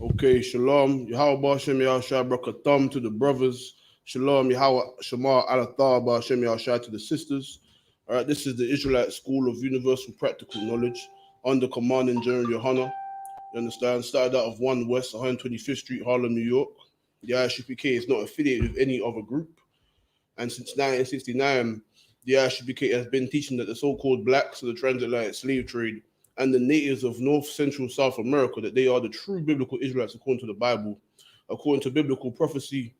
Okay, shalom. Yahweh Bashem Yahushua Brakatham to the brothers. Shalom, Yahweh Shamar Alathar Bashem Yahushua to the sisters. All right, this is the Israelite School of Universal Practical Knowledge under commanding General YAHANNA. You understand? Started out of 1 West 125th Street, Harlem, New York. The I.S.U.P.K is not affiliated with any other group. And since 1969, the I.S.U.P.K has been teaching that the so-called blacks of the transatlantic slave trade and the natives of North, Central, South America, that they are the true biblical Israelites according to the Bible, according to biblical prophecy,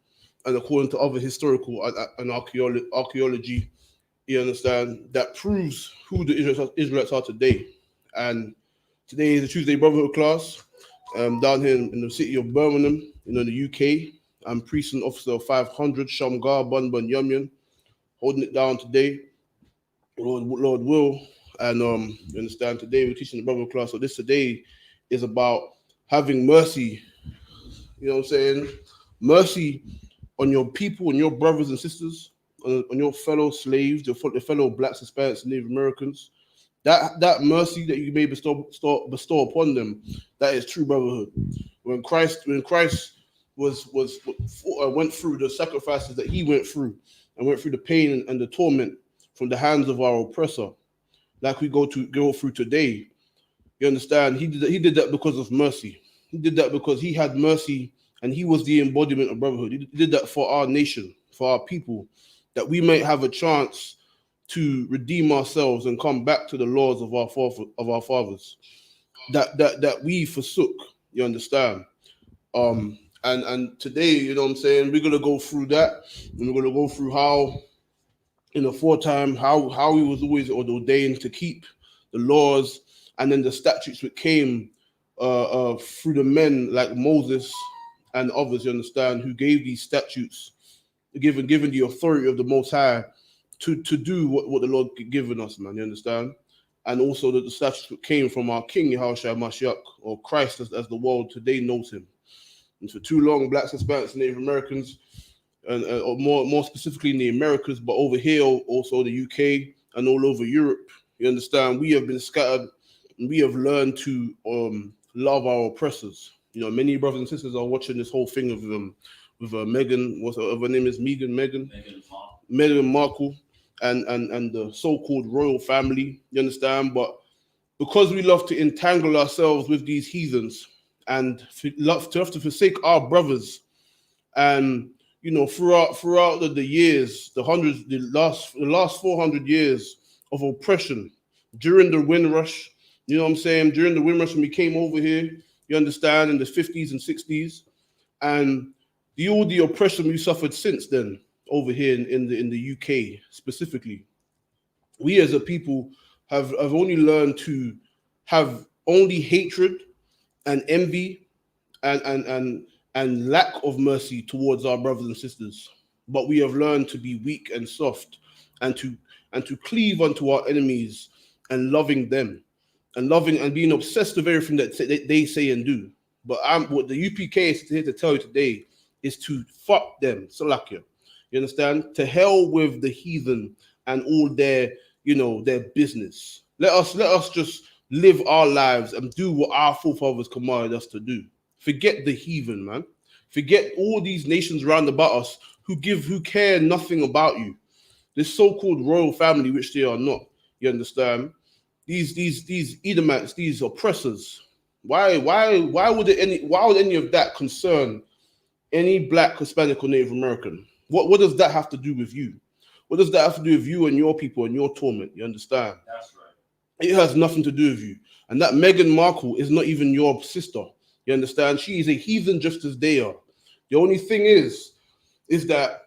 and according to other historical and archaeology, you understand, that proves who the Israelites are today. And today is the Tuesday Brotherhood class down here in the city of Birmingham, in the UK. I'm Precinct Officer 500, Shamgar Bun Bun Yumyan, holding it down today. Lord will. And you understand, today we're teaching the Brotherhood class. So this today is about having mercy, you know what I'm saying? Mercy on your people, on your brothers and sisters, on your fellow slaves, your fellow blacks, Hispanics, and Native Americans. That mercy that you may bestow upon them, that is true brotherhood. When Christ went through the sacrifices that he went through, and went through the pain and the torment from the hands of our oppressor, like we go through today, you understand? He did that because of mercy. He did that because he had mercy, and he was the embodiment of brotherhood. He did that for our nation, for our people, that we might have a chance to redeem ourselves and come back to the laws of our fathers that we forsook. You understand? And today, you know what I'm saying, we're gonna go through that, and we're gonna go through how in the foretime how he was always ordained to keep the laws, and then the statutes that came through the men like Moses and others, you understand, who gave these statutes, given the authority of the Most High to do what the Lord given us, man, you understand? And also that the statutes that came from our King Yahushua Mashiach, or Christ as the world today knows him. And for too long, blacks, Hispanics, Native Americans, and or more specifically in the Americas, but over here also the UK and all over Europe, you understand, we have been scattered, and we have learned to love our oppressors. You know, many brothers and sisters are watching this whole thing with Meghan, what's her name is, Meghan Markle, and the so-called royal family, you understand? But because we love to entangle ourselves with these heathens and love to forsake our brothers, and you know, throughout the years, the last 400 years of oppression, during the Windrush, you know what I'm saying, during the Windrush when we came over here, you understand, in the 50s and 60s, and all the oppression we suffered since then over here in the UK specifically, we as a people have only learned to have only hatred and envy and lack of mercy towards our brothers and sisters. But we have learned to be weak and soft, and to cleave unto our enemies, and loving them, and being obsessed with everything that they say and do. But what the UPK is here to tell you today is to fuck them, Salakia. You understand? To hell with the heathen and all their business. Let us just live our lives and do what our forefathers commanded us to do. Forget the heathen, man. Forget all these nations round about us who care nothing about you. This so-called royal family, which they are not. You understand? These Edomites, these oppressors. Why would any of that concern any black, Hispanic, or Native American? What does that have to do with you? What does that have to do with you and your people and your torment? You understand? That's right. It has nothing to do with you. And that Meghan Markle is not even your sister. You understand? She is a heathen just as they are. The only thing is that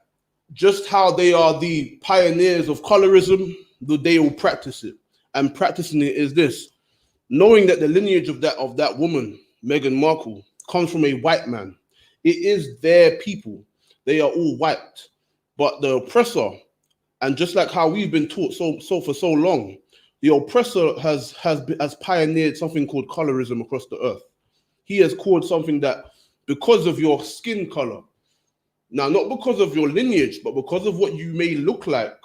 just how they are the pioneers of colorism, they will practice it. And practicing it is this: knowing that the lineage of that woman, Meghan Markle, comes from a white man. It is their people. They are all white. But the oppressor, and just like how we've been taught so for so long, the oppressor has pioneered something called colorism across the earth. He has called something that, because of your skin color, now not because of your lineage, but because of what you may look like,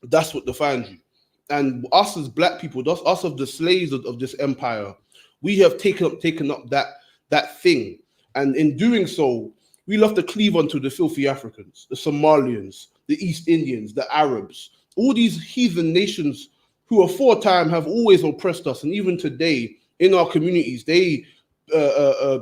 that's what defines you. And us as black people, us of the slaves of this empire, we have taken up that that thing. And in doing so, we love to cleave onto the filthy Africans, the Somalians, the East Indians, the Arabs, all these heathen nations who aforetime have always oppressed us. And even today in our communities, they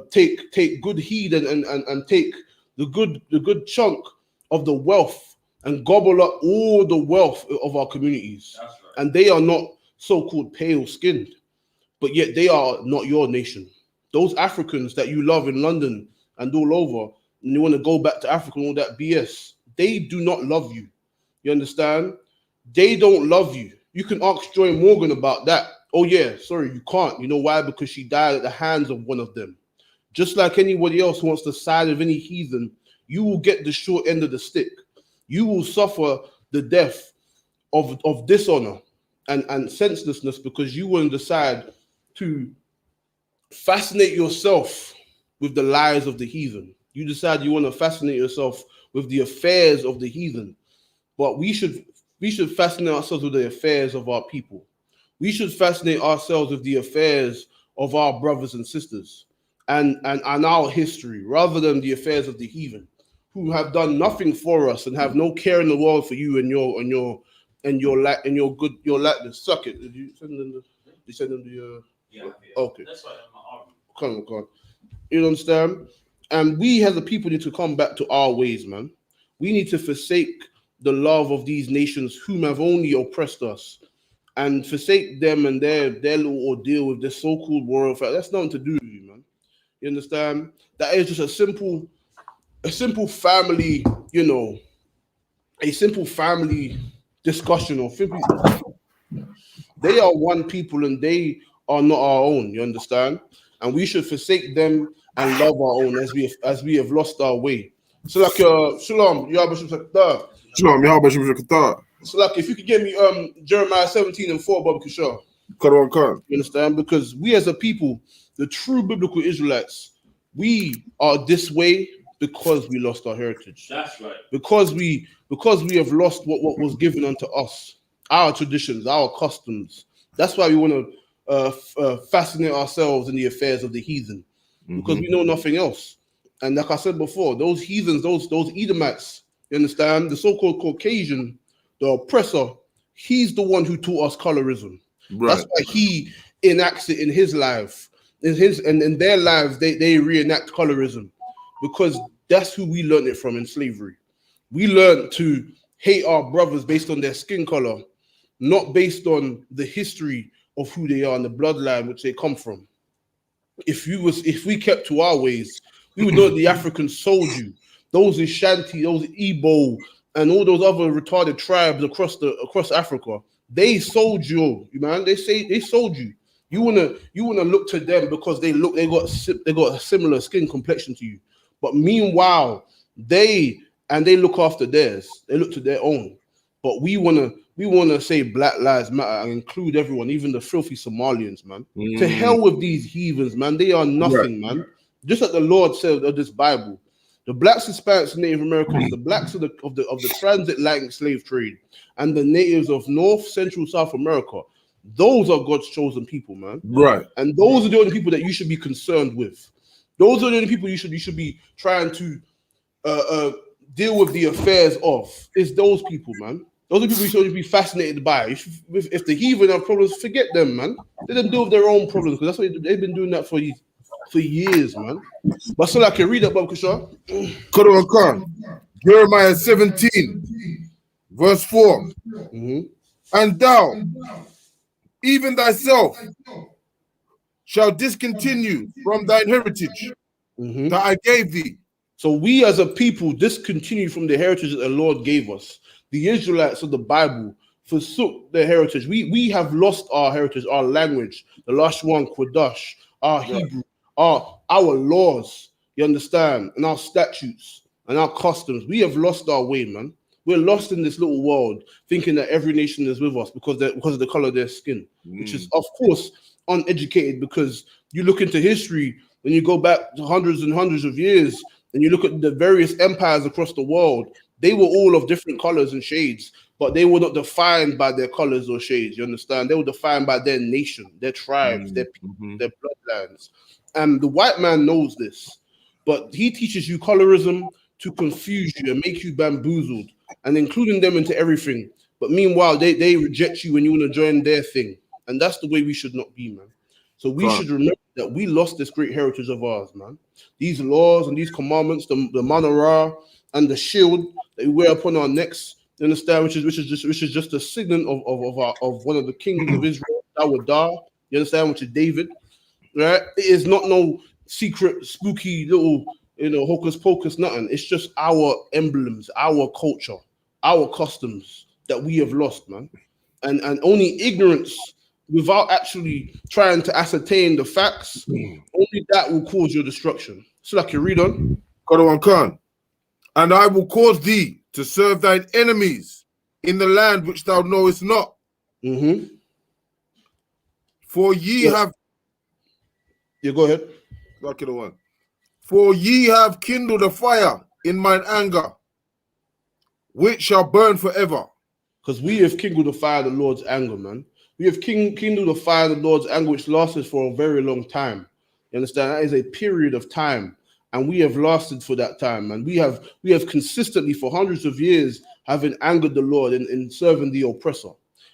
take good heed and take the good chunk of the wealth and gobble up all the wealth of our communities. That's right. And they are not so-called pale-skinned, but yet they are not your nation. Those Africans that you love in London and all over, and you want to go back to Africa and all that BS, they do not love you. You understand? They don't love you. You can ask Joy Morgan about that. Oh yeah, sorry, you can't. You know why? Because she died at the hands of one of them. Just like anybody else who wants to side of any heathen, you will get the short end of the stick. You will suffer the death of dishonor and senselessness because you will decide to fascinate yourself with the lies of the heathen. You decide you want to fascinate yourself with the affairs of the heathen. But we should fascinate ourselves with the affairs of our people. We should fascinate ourselves with the affairs of our brothers and sisters and our history, rather than the affairs of the heathen, who have done nothing for us and have no care in the world for you and your likeness. Suck it. Did you send them the? You send them the? Yeah. Okay. That's why I'm arguing. Come on. You understand? And we as a people need to come back to our ways, man. We need to forsake the love of these nations whom have only oppressed us, and forsake them and their little ordeal with this so-called war. That's nothing to do with you, man. You understand? That is just a simple family, a simple family discussion or simply. They are one people and they are not our own. You understand? And we should forsake them and love our own as we have lost our way. So like Shalom, Yahawashi. Shalom, Yahawashi. So like if you could give me Jeremiah 17:4, Baba Kishar. You understand? Because we as a people, the true biblical Israelites, we are this way because we lost our heritage. That's right. Because we have lost what was given unto us, our traditions, our customs. That's why we want to fascinate ourselves in the affairs of the heathen, because we know nothing else. And like I said before, those heathens, those Edomites, you understand, the so-called Caucasian, the oppressor, he's the one who taught us colorism. Right. That's why he enacts it in his life. In their lives, they reenact colorism, because that's who we learned it from in slavery. We learned to hate our brothers based on their skin color, not based on the history of who they are and the bloodline which they come from. If we kept to our ways, we would know that the Africans sold you. Those Ashanti, those Igbo, and all those other retarded tribes across Africa, they sold you, man. They sold you. You wanna look to them because they got a similar skin complexion to you. But meanwhile, they look after theirs. They look to their own. But we wanna say Black Lives Matter and include everyone, even the filthy Somalians, man. To hell with these heathens, man. They are nothing, man. Just like the Lord said of this Bible, the blacks, Hispanics, and Native Americans, the blacks of the transatlantic slave trade, and the natives of North, Central, South America, those are God's chosen people, man. Right. And those are the only people that you should be concerned with. Those are the only people you should be trying to deal with the affairs of. It's those people, man. Those are people you should be fascinated by. If the heathen have problems, forget them, man. Let them deal with their own problems, because that's what they've been doing that for years, man. But so I can read that, Bob Kishar. Jeremiah 17, verse 4. And thou, even thyself, shall discontinue from thine heritage that I gave thee. So we as a people discontinue from the heritage that the Lord gave us. The Israelites of the Bible forsook their heritage. We have lost our heritage, our language, the last one, Quadash, our Hebrew, our laws, you understand, and our statutes and our customs. We have lost our way, man. We're lost in this little world, thinking that every nation is with us because of the color of their skin, which is, of course, uneducated. Because you look into history, when you go back to hundreds and hundreds of years, and you look at the various empires across the world, they were all of different colors and shades. but they were not defined by their colors or shades. You understand? They were defined by their nation, their tribes, their people, their bloodlines. And the white man knows this, but he teaches you colorism to confuse you and make you bamboozled, and including them into everything. But meanwhile, they reject you when you want to join their thing. And that's the way we should not be, man. So we should remember that we lost this great heritage of ours, man. These laws and these commandments, the manorah and the shield that we wear upon our necks, you understand, which is just a signet of one of the kings of Israel, Dawadah, you understand, which is David, right? It is not no secret, spooky little, hocus pocus, nothing. It's just our emblems, our culture, our customs that we have lost, man. And only ignorance, without actually trying to ascertain the facts, only that will cause your destruction. So like you read on. Khan, and I will cause thee to serve thine enemies in the land which thou knowest not. For ye have... Yeah, go ahead. For ye have kindled a fire in mine anger, which shall burn forever. Because we have kindled the fire of the Lord's anger, man. We have kindled the fire of the Lord's anger, which lasted for a very long time. You understand? That is a period of time, and we have lasted for that time, man. We have consistently for hundreds of years having angered the Lord in serving the oppressor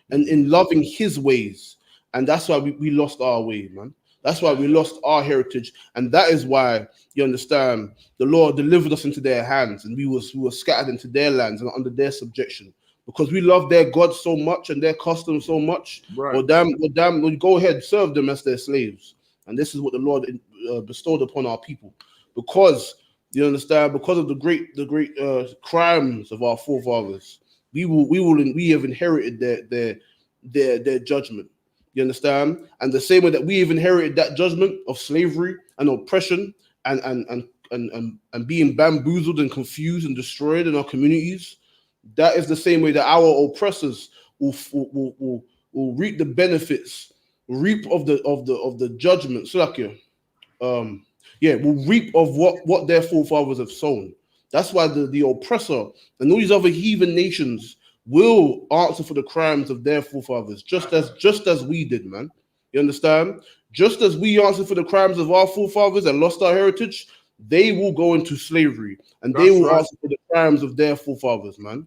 and in loving his ways. And that's why we lost our way, man. That's why we lost our heritage. And that is why, you understand, the Lord delivered us into their hands, and we were scattered into their lands and under their subjection. Because we love their God so much and their customs so much. Right. Well, damn, go ahead, serve them as their slaves. And this is what the Lord bestowed upon our people. Because, you understand, because of the great crimes of our forefathers, we have inherited their judgment. You understand? And the same way that we have inherited that judgment of slavery and oppression and being bamboozled and confused and destroyed in our communities, that is the same way that our oppressors will reap the benefits, reap of the judgment. So like will reap of what their forefathers have sown. That's why the oppressor and all these other heathen nations will answer for the crimes of their forefathers, just as we did, man. You understand? Just as we answer for the crimes of our forefathers and lost our heritage, they will go into slavery and they will answer for the crimes of their forefathers, man.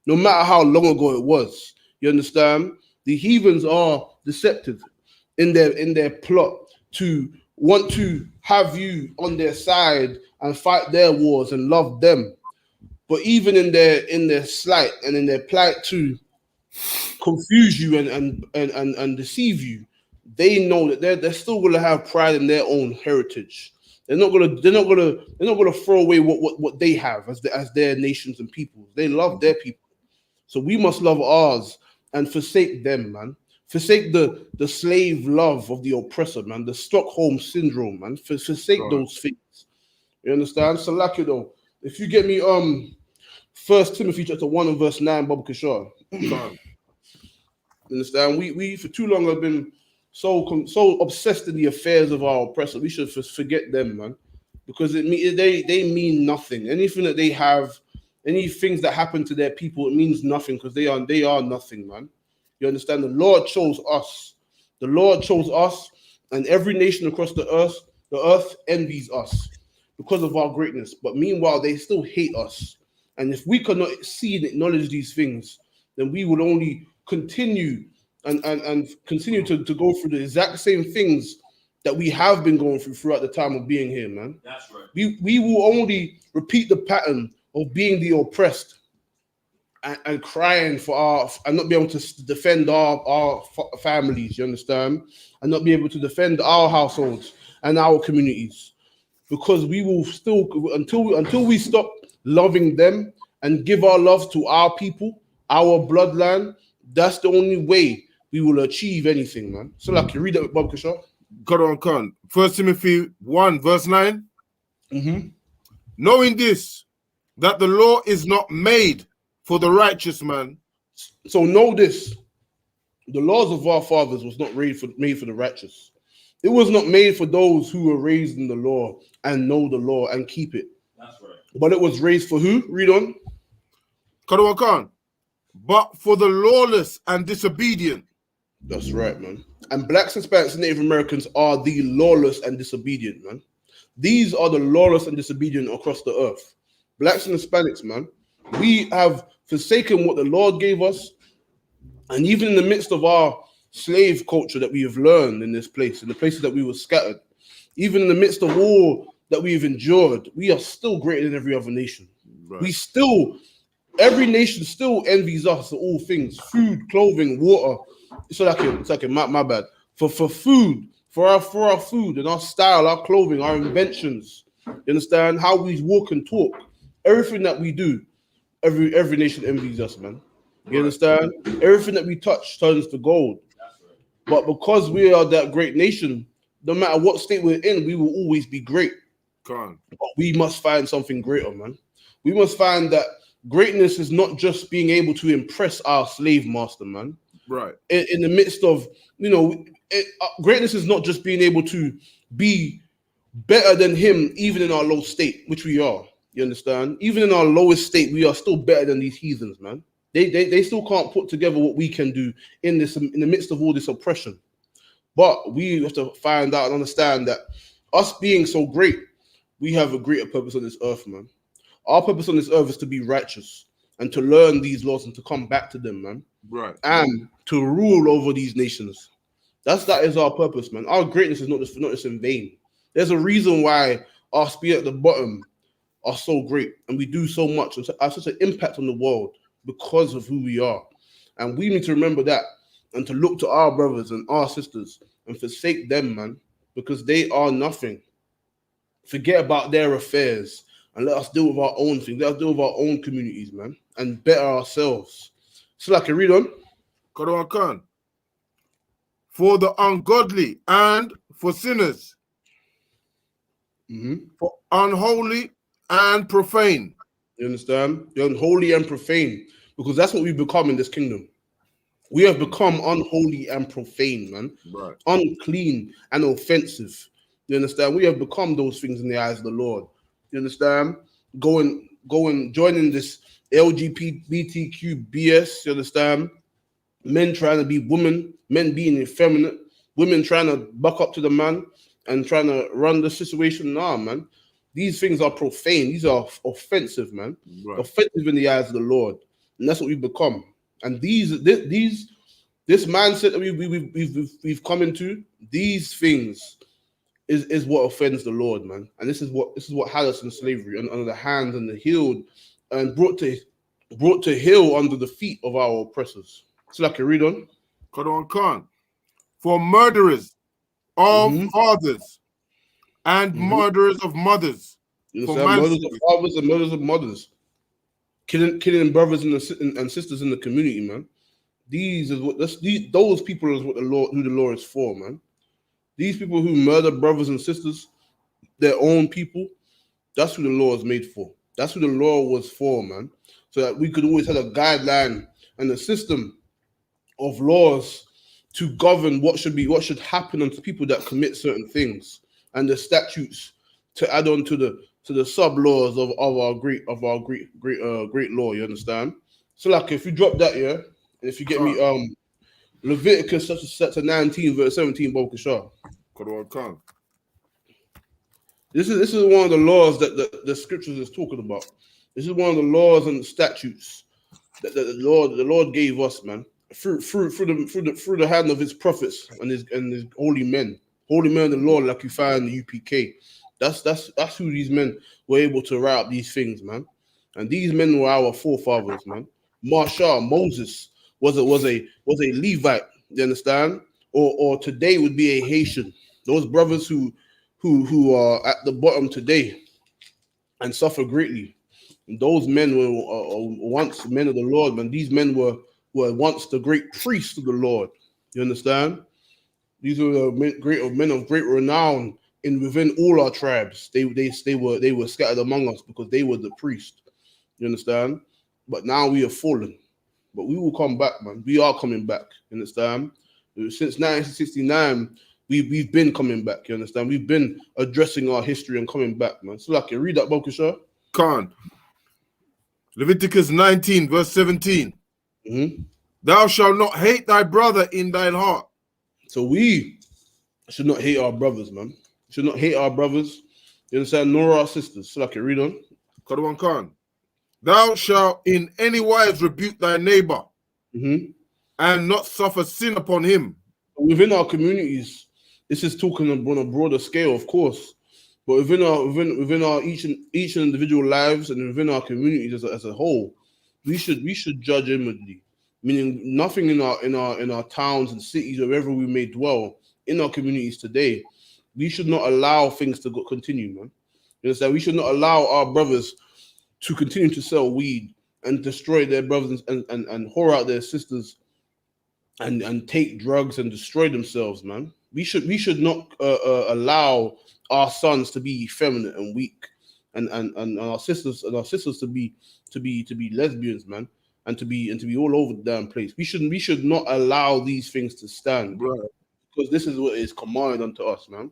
No matter how long ago it was. You understand? The heathens are deceptive in their plot to want to have you on their side and fight their wars and love them. But even in their slight and in their plight to confuse you and deceive you, they know that they're still gonna have pride in their own heritage. They're not gonna throw away what they have as their nations and peoples. They love their people. So we must love ours and forsake them, man. Forsake the slave love of the oppressor, man. The Stockholm syndrome, man. Forsake those things. You understand? So like, if you get me 1 Timothy chapter 1 and verse 9, Baba Kishar. Understand? We for too long have been so obsessed in the affairs of our oppressor. We should forget them, man, because they mean nothing. Anything that they have, any things that happen to their people, it means nothing because they are nothing, man. You understand? The Lord chose us. The Lord chose us, and every nation across the earth envies us because of our greatness. But meanwhile, they still hate us. And if we cannot see and acknowledge these things, then we will only continue and continue to go through the exact same things that we have been going throughout the time of being here, man. That's right. We will only repeat the pattern of being the oppressed and crying for and not be able to defend our families, you understand? And not be able to defend our households and our communities. Because we will still, until we stop loving them and give our love to our people, our bloodline, that's the only way we will achieve anything, man. So like, you read that with Bob Kishar? Con. 1 Timothy 1 verse 9. Knowing this, that the law is not made for the righteous man. So know this, the laws of our fathers was not made for the righteous. It was not made for those who were raised in the law and know the law and keep it. That's right. But it was raised for who? Read on. Khan. but for the lawless and disobedient. That's right, man. And blacks, Hispanics, and Native Americans are the lawless and disobedient, man. These are the lawless and disobedient across the earth. Blacks and Hispanics, man. We have forsaken what the Lord gave us. And even in the midst of our slave culture that we have learned in this place, in the places that we were scattered, even in the midst of all that we've endured, we are still greater than every other nation. Right. We still, every nation still envies us for all things: food, clothing, water. It's like my bad. For food, for our food and our style, our clothing, our inventions. You understand? How we walk and talk, everything that we do, every nation envies us, man. You understand? Everything that we touch turns to gold. But because we are that great nation, no matter what state we're in, we will always be great. But we must find something greater, man. We must find that greatness is not just being able to impress our slave master, man. Right. In the midst of, greatness is not just being able to be better than him, even in our low state, which we are. You understand? Even in our lowest state, we are still better than these heathens, man. They still can't put together what we can do in the midst of all this oppression. But we have to find out and understand that us being so great, we have a greater purpose on this earth, man. Our purpose on this earth is to be righteous and to learn these laws and to come back to them, man. Right. And to rule over these nations. That is our purpose, man. Our greatness is not just in vain. There's a reason why our spear at the bottom are so great and we do so much and have such an impact on the world because of who we are. And we need to remember that and to look to our brothers and our sisters and forsake them, man, because they are nothing. Forget about their affairs and let us deal with our own things. Let us deal with our own communities, man, and better ourselves. So I can read on. Khan. For the ungodly and for sinners, for unholy and profane. You understand? You're unholy and profane, because that's what we've become in this kingdom. We have become unholy and profane, man. Right. Unclean and offensive. You understand? We have become those things in the eyes of the Lord. You understand? Joining this LGBTQ BS. You understand? Men trying to be women, men being effeminate, women trying to buck up to the man and trying to run the situation. Nah, man. These things are profane. These are offensive, man. Right. Offensive in the eyes of the Lord. And that's what we've become. And this mindset that we've come into, these things is what offends the Lord, man. And this is what had us in slavery and under the hands and the healed and brought to heel under the feet of our oppressors. So I can read on. Khan. For murderers of fathers and murderers of mothers. You know, murders of fathers and murders of mothers. Killing brothers and sisters in the community, man. Those people is what who the law is for, man. These people who murder brothers and sisters, their own people, that's who the law is made for. That's who the law was for, man. So that we could always have a guideline and a system of laws to govern what should happen unto people that commit certain things, and the statutes to add on to the sub laws of our great law. You understand? So like if you drop that, yeah, and if you get me Leviticus chapter 19 verse 17, Bob Kashar. This is one of the laws that the scriptures is talking about. This is one of the laws and statutes that the Lord gave us, man, through the hand of his prophets and his holy men of the Lord, like you find in the UPK. That's who these men were able to write up these things, man. And these men were our forefathers, man. Moses was a Levite, you understand? Or today would be a Haitian. Those brothers who are at the bottom today and suffer greatly. And those men were once men of the Lord, man. These men were once the great priests of the Lord. You understand? These were the men of great renown within all our tribes. They were scattered among us because they were the priest. You understand? But now we have fallen. But we will come back, man. We are coming back. You understand? Since 1969, we've been coming back. You understand? We've been addressing our history and coming back, man. So like, you read that, Bokisha? Khan. Leviticus 19, verse 17. Mhm. Thou shalt not hate thy brother in thine heart. So we should not hate our brothers, man. Should not hate our brothers. You understand? Nor our sisters. So I can read on. Kadawan Khan. Thou shalt in any wise rebuke thy neighbor Mhm. and not suffer sin upon him. Within our communities, this is talking on a broader scale, of course. But within our each individual lives and within our communities as a whole, we should judge inwardly. Meaning nothing in our towns and cities, wherever we may dwell, in our communities today, we should not allow things to continue, man. You understand? We should not allow our brothers to continue to sell weed and destroy their brothers and whore out their sisters and take drugs and destroy themselves, man. We should not allow our sons to be effeminate and weak, and our sisters to be lesbians, man, and to be all over the damn place. We should not allow these things to stand, Right. because this is what is commanded unto us, man.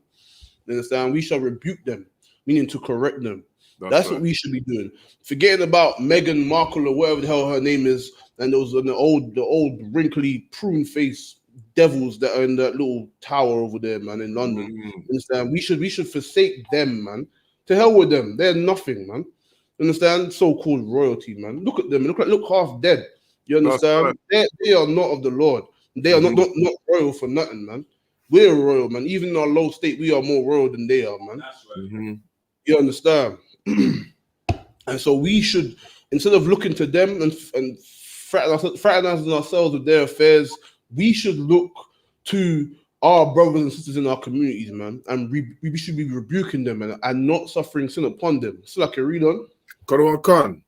You understand? We shall rebuke them, meaning to correct them. That's right. what we should be doing. Forgetting about Meghan Markle or whatever the hell her name is, and those the old wrinkly prune face devils that are in that little tower over there, man, in London. Mm. Understand? We should forsake them, man. To hell with them. They're nothing, man. Understand? So-called royalty, man. Look at them. Look half dead. You understand? Right. They are not of the Lord. They are not royal for nothing, man. We're royal, man. Even in our low state, we are more royal than they are, man. That's right. Mm-hmm. You understand? And so we should, instead of looking to them and fraternizing ourselves with their affairs, we should look to our brothers and sisters in our communities, man, and we should be rebuking them and not suffering sin upon them. So I can read on. Kadawan Khan.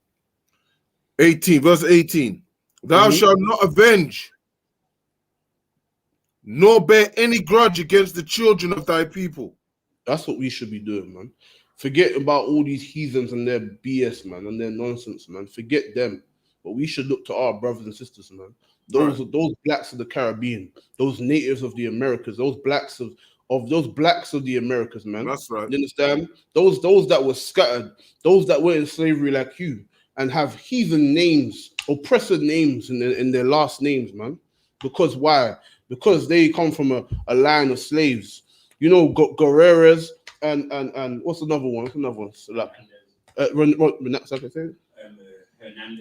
18, verse 18. Thou shalt not avenge, nor bear any grudge against the children of thy people. That's what we should be doing, man. Forget about all these heathens and their BS, man, and their nonsense, man. Forget them. But we should look to our brothers and sisters, man. Those blacks of the Caribbean, those natives of the Americas, those blacks of the Americas, man. That's right. You understand? Those that were scattered, those that were in slavery like you, and have heathen names, oppressive names in their last names, man. Because why? Because they come from a line of slaves. You know, Guerreras and what's another one? What's another one? So like,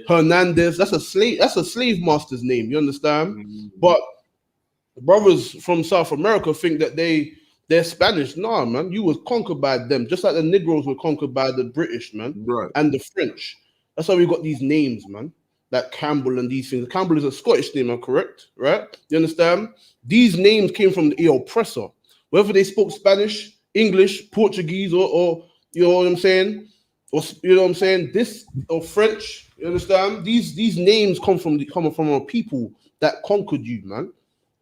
Hernandez. That's a slave master's name. You understand? Mm-hmm. But brothers from South America think that they're Spanish. Nah, man, you was conquered by them, just like the Negroes were conquered by the British, man, Right. and the French. That's why we got these names, man. Like Campbell and these things. Campbell is a Scottish name, am I correct? Right? You understand? These names came from the oppressor. Whether they spoke Spanish, English, Portuguese, or you know what I'm saying? Or you know what I'm saying? This or French, you understand? These names come from a people that conquered you, man.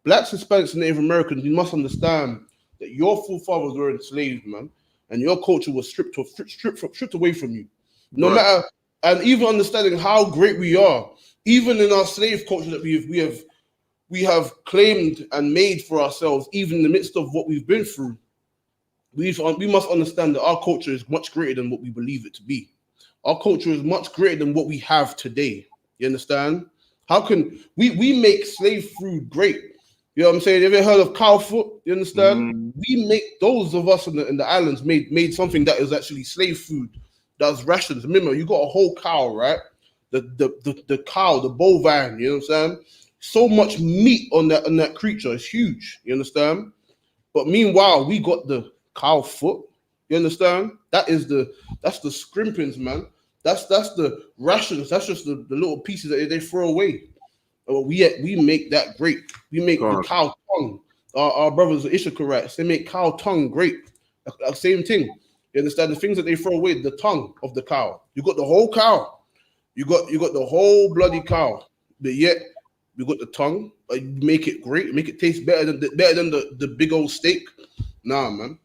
Blacks, Hispanics, and Native Americans, you must understand that your forefathers were enslaved, man, and your culture was stripped away from you. No matter, and even understanding how great we are, even in our slave culture that we have claimed and made for ourselves, even in the midst of what we've been through, we must understand that our culture is much greater than what we believe it to be. Our culture is much greater than what we have today. You understand? How can we make slave food great? You know what I'm saying? Have you ever heard of cow foot? You understand? We make, those of us in the islands made something that is actually slave food. That's rations. Remember, you got a whole cow, right? The cow, the bovine, you know what I'm saying? So much meat on that creature. It's huge. You understand? But meanwhile, we got the cow foot. You understand? That's the scrimpings, man. That's the rations. That's just the little pieces that they throw away. We make that great. We make the cow tongue. Our brothers, the Ishakarites, they make cow tongue great. Same thing. You understand? The things that they throw away, the tongue of the cow. You got the whole cow. You got the whole bloody cow. But yet we got the tongue. Make it great. Make it taste better than the big old steak. Nah, man.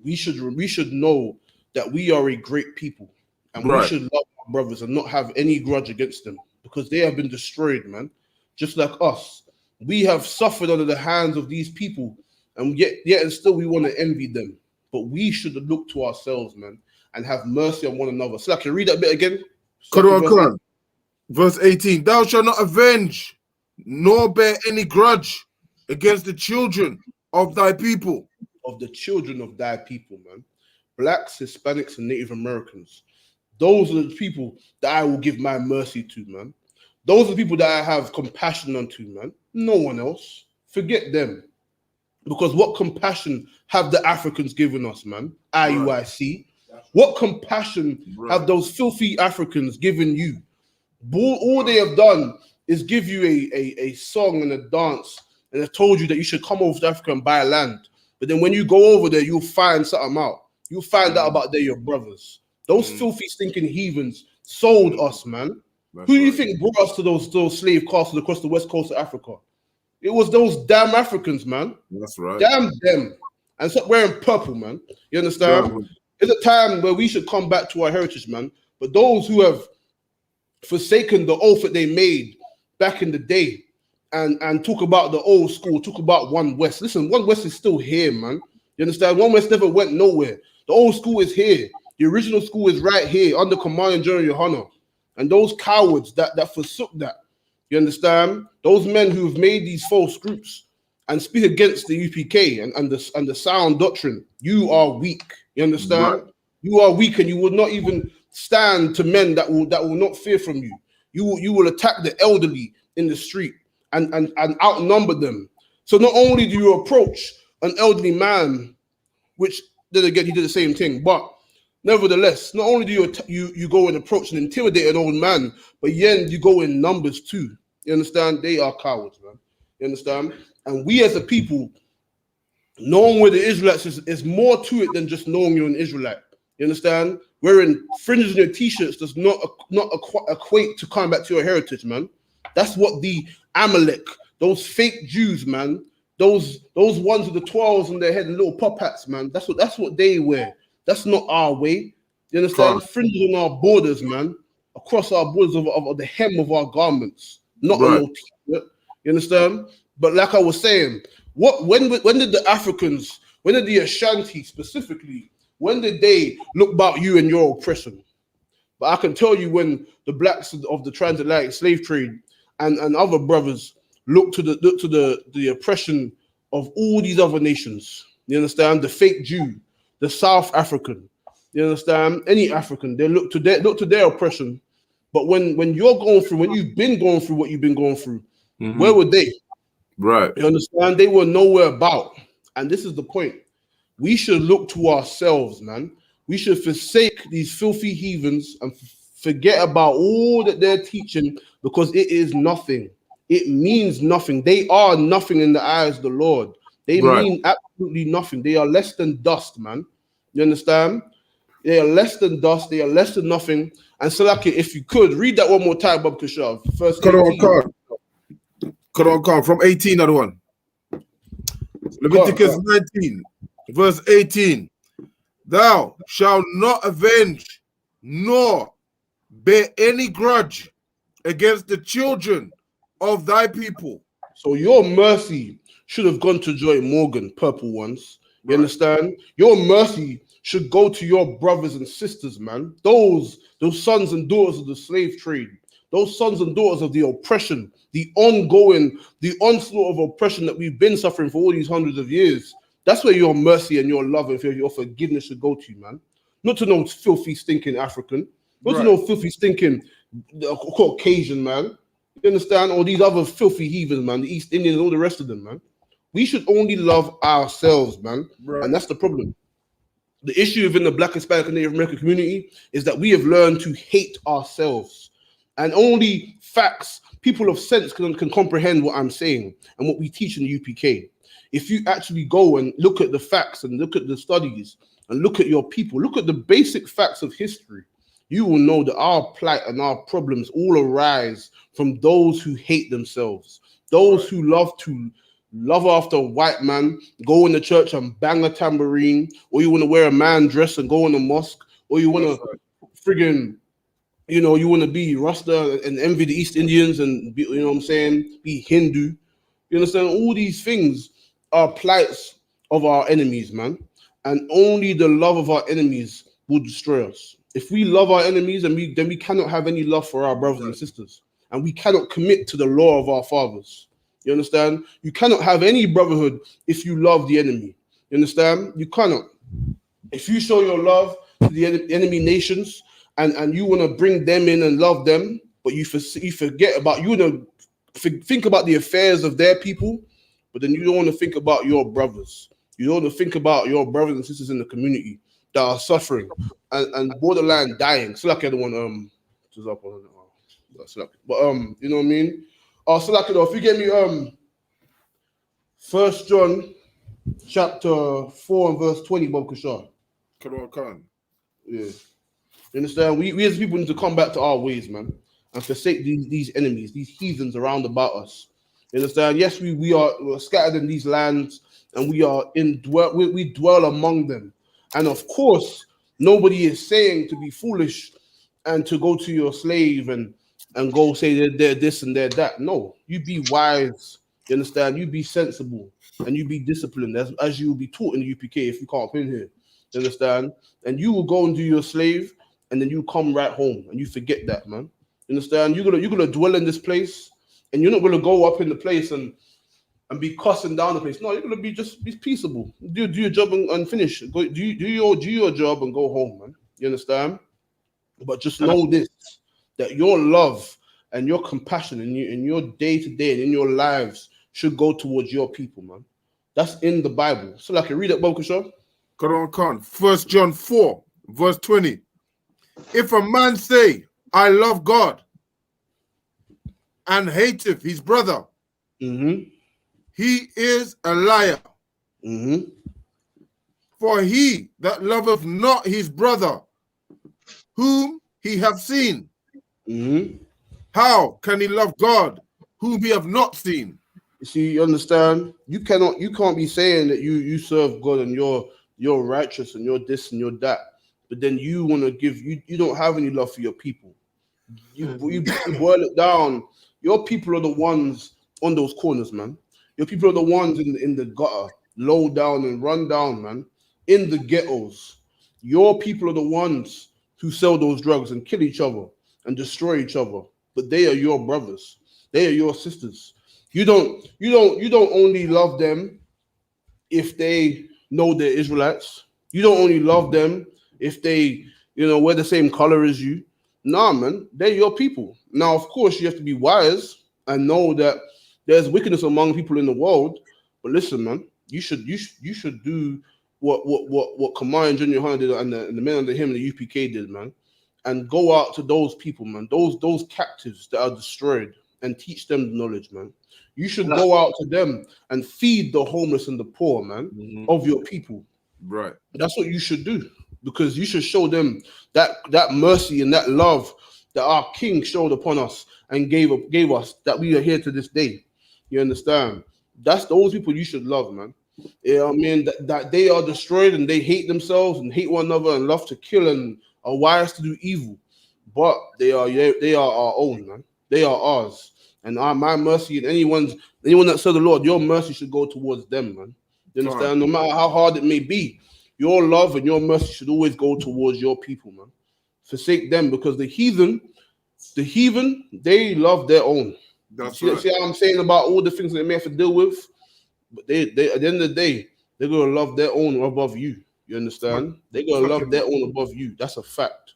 We should know that we are a great people, and we should love our brothers and not have any grudge against them, because they have been destroyed, man. Just like us, we have suffered under the hands of these people, and yet and still we want to envy them. But we should look to ourselves, man, and have mercy on one another. So I can read that bit again. Quran. Verse 18, thou shalt not avenge, nor bear any grudge against the children of thy people. Of the children of thy people, man. Blacks, Hispanics, and Native Americans. Those are the people that I will give my mercy to, man. Those are the people that I have compassion unto, man. No one else. Forget them. Because what compassion have the Africans given us, man? IUIC. What compassion have those filthy Africans given you? All they have done is give you a song and a dance, and have told you that you should come over to Africa and buy land. But then when you go over there, you'll find something out. You'll find out about they're your brothers. Those filthy, stinking heathens sold us, man. Who do you think brought us to those slave castles across the west coast of Africa? It was those damn Africans, man. That's right. Damn them. And stop wearing purple, man. You understand? It's a time where we should come back to our heritage, man. But those who have forsaken the oath that they made back in the day and talk about the old school, talk about One West. Listen, One West is still here, man. You understand? One West never went nowhere. The old school is here. The original school is right here under Command General YAHANNA. And those cowards that forsook that, you understand? Those men who have made these false groups and speak against the UPK and the sound doctrine, you are weak. You understand? Right. You are weak, and you will not even stand to men that will not fear from you. You will attack the elderly in the street and outnumber them. So not only do you approach an elderly man, which then again he did the same thing, but nevertheless, not only do you go and approach and intimidate an old man, but then you go in numbers too. You understand? They are cowards, man. You understand? And we as a people, knowing where the Israelites is more to it than just knowing you're an Israelite. You understand? Wearing fringes in your t-shirts does not equate to coming back to your heritage, man. That's what the Amalek, those fake Jews, man, those ones with the 12s on their head and little pop hats, man. That's what they wear. That's not our way. You understand? Fringes on our borders, man, across our borders of the hem of our garments, not on no t-shirt. You understand? But like I was saying, when did the Africans, when did the Ashanti specifically, when did they look about you and your oppression? But I can tell you when the blacks of the transatlantic slave trade and other brothers look to the oppression of all these other nations. You understand? The fake Jew, the South African. You understand? Any African, they look to their oppression. But when you're going through, when you've been going through what you've been going through, where were they? Right. You understand? They were nowhere about. And this is the point. We should look to ourselves, man. We should forsake these filthy heathens and forget about all that they're teaching, because it is nothing. It means nothing. They are nothing in the eyes of the Lord. They mean absolutely nothing. They are less than dust, man. You understand? They are less than dust. They are less than nothing. And Salaki, if you could, read that one more time, Bob Kashav. First 18. Come on, from 18, other one. Leviticus 19, verse 18. Thou shalt not avenge, nor bear any grudge against the children of thy people. So your mercy should have gone to Joy Morgan, purple ones. You understand? Your mercy should go to your brothers and sisters, man. Those sons and daughters of the slave trade. Those sons and daughters of the oppression, the onslaught of oppression that we've been suffering for all these hundreds of years. That's where your mercy and your love and your forgiveness should go to, man. Not to no filthy, stinking African. Not to no filthy, stinking Caucasian, man. You understand? Or these other filthy heathens, man. The East Indians, all the rest of them, man. We should only love ourselves, man. And that's the problem. The issue within the Black, Hispanic, and Native American community is that we have learned to hate ourselves. And only facts, people of sense can comprehend what I'm saying and what we teach in the UPK. If you actually go and look at the facts and look at the studies and look at your people, look at the basic facts of history, you will know that our plight and our problems all arise from those who hate themselves, those who love after a white man, go in the church and bang a tambourine, or you want to wear a man dress and go in the mosque, or you want to friggin', you want to be Rasta and envy the East Indians and be, you know what I'm saying, be Hindu. You understand? All these things are plights of our enemies, man. And only the love of our enemies will destroy us. If we love our enemies, and then we cannot have any love for our brothers and sisters, and we cannot commit to the law of our fathers. You understand? You cannot have any brotherhood if you love the enemy. You understand? You cannot. If you show your love to the enemy nations, and you want to bring them in and love them, but you forget about, you want to think about the affairs of their people, but then you don't want to think about your brothers. You don't want to think about your brothers and sisters in the community that are suffering and borderline dying. So like the one just up on but you know what I mean? So like if you get me 1 John chapter 4 and verse 20, Bob Kashar. Yeah. You understand? We as people need to come back to our ways, man, and forsake these enemies, these heathens around about us. You understand? Yes, we're scattered in these lands, and we dwell among them. And of course, nobody is saying to be foolish and to go to your slave and go say they're this and they're that. No, you be wise. You understand? You be sensible and you be disciplined as you will be taught in the UPK if you can't come in here. You understand? And you will go and do your slave, and then you come right home and you forget that, man. You understand? You're gonna dwell in this place, and you're not gonna go up in the place and be cussing down the place. No, you're gonna be peaceable. Do your job and finish. Do your job and go home, man. You understand? But just know this, that your love and your compassion in your day-to-day and in your lives should go towards your people, man. That's in the Bible. So like, read it, Bob Kashar. 1 John 4, verse 20. If a man say, I love God, and hateth his brother, he is a liar. For he that loveth not his brother, whom he have seen, how can he love God, whom he have not seen? You see, you understand? You can't be saying that you serve God and you're righteous and you're this and you're that, but then you want to give, you don't have any love for your people. You boil it down. Your people are the ones on those corners, man. Your people are the ones in the gutter, low down and run down, man, in the ghettos. Your people are the ones who sell those drugs and kill each other and destroy each other. But they are your brothers. They are your sisters. You don't only love them if they know they're Israelites. You don't only love them if they, wear the same color as you. Nah, man, they're your people. Now, of course, you have to be wise and know that there's wickedness among people in the world. But listen, man, you should do what Kamar and Junior Yohana did and the men under him and the UPK did, man, and go out to those people, man, those captives that are destroyed, and teach them the knowledge, man. You should go out to them and feed the homeless and the poor, man, of your people. Right. That's what you should do, because you should show them that mercy and that love that our King showed upon us and gave us, that we are here to this day. You understand? That's those people you should love, man. You know what I mean? That they are destroyed and they hate themselves and hate one another and love to kill and are wise to do evil. But they are our own, man. They are ours. And my mercy, and anyone that serves the Lord, your mercy should go towards them, man. You understand? No matter how hard it may be, your love and your mercy should always go towards your people, man. Forsake them, because the heathen, they love their own. See how I'm saying about all the things that they may have to deal with? But they at the end of the day, they're gonna love their own above you. You understand? They're gonna love their own above you. That's a fact.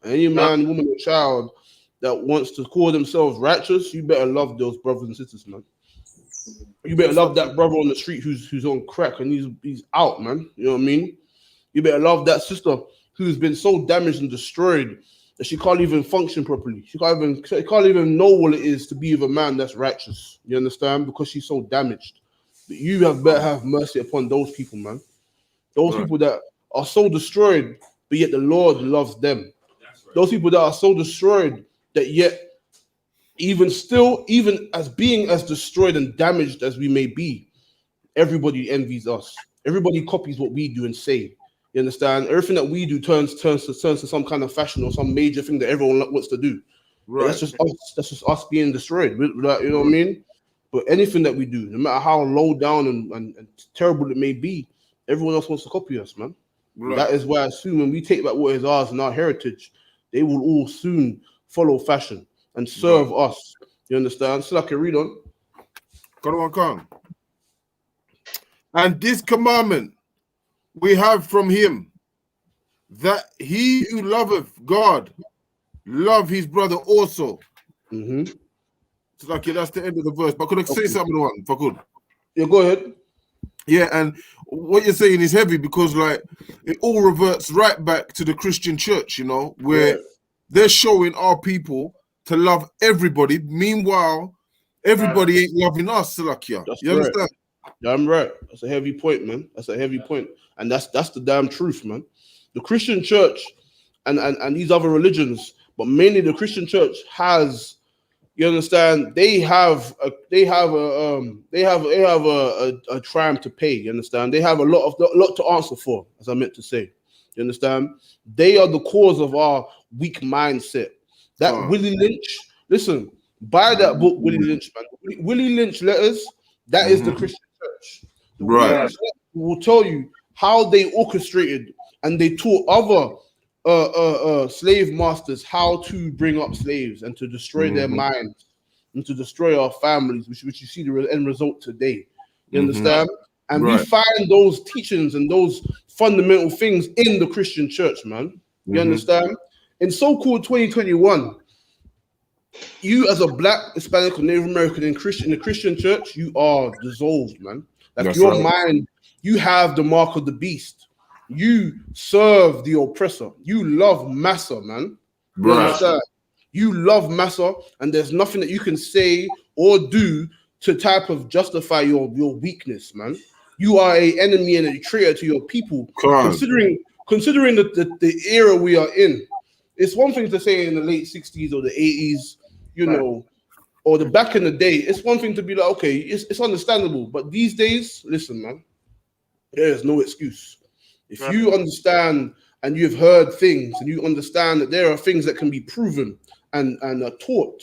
And any man, woman, or child that wants to call themselves righteous, you better love those brothers and sisters, man. You better love that brother on the street who's on crack and he's out, man. You know what I mean? You better love that sister who's been so damaged and destroyed that she can't even function properly. She can't even know what it is to be with a man that's righteous. You understand? Because she's so damaged. But you better have mercy upon those people, man. Those people that are so destroyed, but yet the Lord loves them. Those people that are so destroyed that yet, even as being as destroyed and damaged as we may be, everybody envies us. Everybody copies what we do and say. You understand? Everything that we do turns to some kind of fashion or some major thing that everyone wants to do. Right. That's just us. That's just us being destroyed. You know what I mean? But anything that we do, no matter how low down and terrible it may be, everyone else wants to copy us, man. Right. That is why soon when we take back what is ours and our heritage, they will all soon follow fashion and serve us. You understand? So I can read on. Come. And this commandment we have from him, that he who loveth God love his brother also. Mm-hmm. So like, that's the end of the verse. But could I say something on if I could? Yeah, go ahead. Yeah, and what you're saying is heavy because like it all reverts right back to the Christian church, you know, where they're showing our people to love everybody. Meanwhile, everybody ain't loving us, Salakia. That's You understand? Damn right. That's a heavy point, man. That's a heavy point. And that's the damn truth, man. The Christian church and these other religions, but mainly the Christian church has, you understand, they have a crime to pay, you understand? They have a lot to answer for, as I meant to say. You understand? They are the cause of our weak mindset. That Willie Lynch, listen, buy that book, Willie Lynch, man. Willie Lynch letters, that is the Christian church. The Willie Lynch will tell you how they orchestrated and they taught other slave masters how to bring up slaves and to destroy their minds and to destroy our families, which you see the end result today. You understand? And we find those teachings and those fundamental things in the Christian church, man. You understand? In so-called 2021, you as a Black, Hispanic, or Native American in the Christian church, you are dissolved, man. Like that's your mind, you have the mark of the beast. You serve the oppressor. You love massa, man. You understand? You love massa, and there's nothing that you can say or do to type of justify your weakness, man. You are an enemy and a traitor to your people. Considering the era we are in, it's one thing to say in the late 60s or the 80s, you know, or the back in the day. It's one thing to be like, okay, it's understandable. But these days, listen, man, there is no excuse. If you understand and you've heard things and you understand that there are things that can be proven and are taught,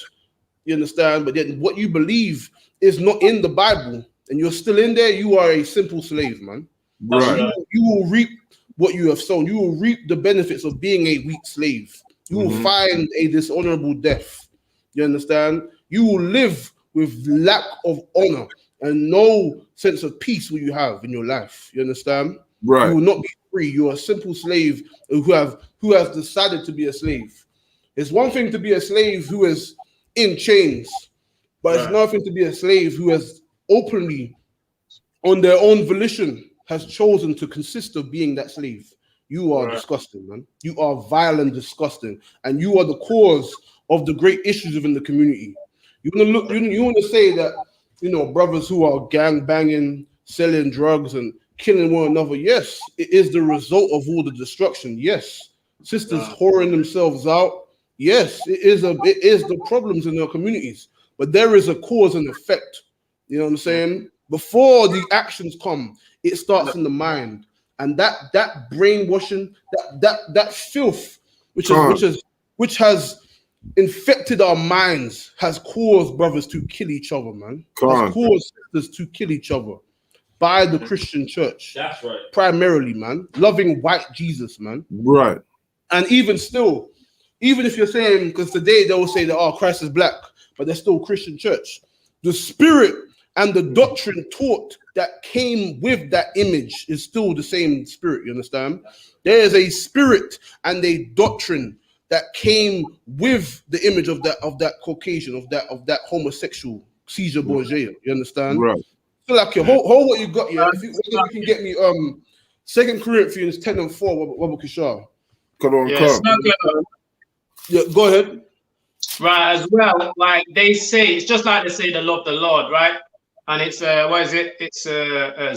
you understand, but then what you believe is not in the Bible and you're still in there, you are a simple slave, man. You will reap what you have sown. You will reap the benefits of being a weak slave. You will find a dishonorable death. You understand? You will live with lack of honor and no sense of peace will you have in your life. You understand? You will not be free. You're a simple slave who has decided to be a slave. It's one thing to be a slave who is in chains, but it's another thing to be a slave who has openly, on their own volition, has chosen to consist of being that slave. You are disgusting, man. You are vile and disgusting, and you are the cause of the great issues within the community. You want to look. You want to say that, you know, brothers who are gang banging, selling drugs, and killing one another. Yes, it is the result of all the destruction. Yes, sisters whoring themselves out. Yes, it is the problems in our communities. But there is a cause and effect. You know what I'm saying? Before the actions come, it starts in the mind, and that brainwashing, that filth, which has infected our minds, has caused brothers to kill each other, man. Has caused sisters to kill each other by the Christian church. That's right. Primarily, man. Loving white Jesus, man. Right. And even still, even if you're saying, because today they will say that, oh, Christ is black, but they're still Christian church. The spirit and the doctrine taught that came with that image is still the same spirit, you understand? There is a spirit and a doctrine that came with the image of that Caucasian, of that homosexual Caesar Borgia, you understand? Right. So like, hold what you got here. If you can get me 2 Corinthians 10 and 4, Wabba Kishar. Yeah, go ahead. Right, as well, like they say, it's just like they say they love the Lord, right? And it's what is it? It's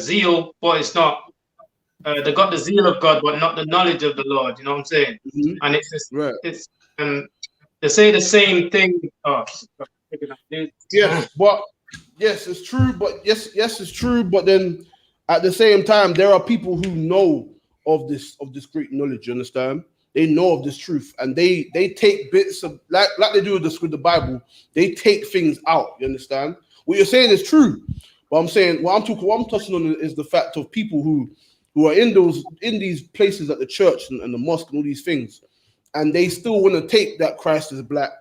zeal, but it's not. They got the zeal of God, but not the knowledge of the Lord. You know what I'm saying? And it's just, it's they say the same thing. Oh, yes, but yes, it's true. But yes, it's true. But then at the same time, there are people who know of this great knowledge. You understand? They know of this truth, and they take bits of like they do with the Bible. They take things out. You understand? What you're saying is true, but I'm saying what I'm touching on is the fact of people who who are in these places at the church and the mosque and all these things, and they still want to take that Christ is black,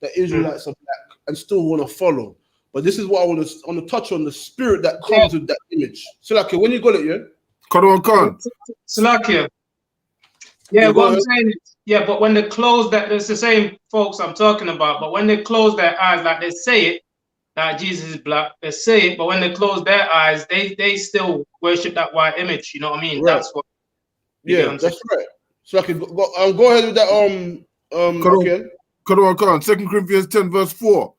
that Israelites are black, and still want to follow. But this is what I want to touch on, the spirit that comes with that image. So like when you got it, yeah? Khan. Salakia. Yeah, what I'm saying is, yeah, but when they close that, it's the same folks I'm talking about, but when they close their eyes, like they say it, that Jesus is black, they say it, but when they close their eyes, they still worship that white image, you know what I mean? Right. That's what, yeah, that's right. So I can go ahead with that, okay. Khan, 2 Corinthians 10 verse 4.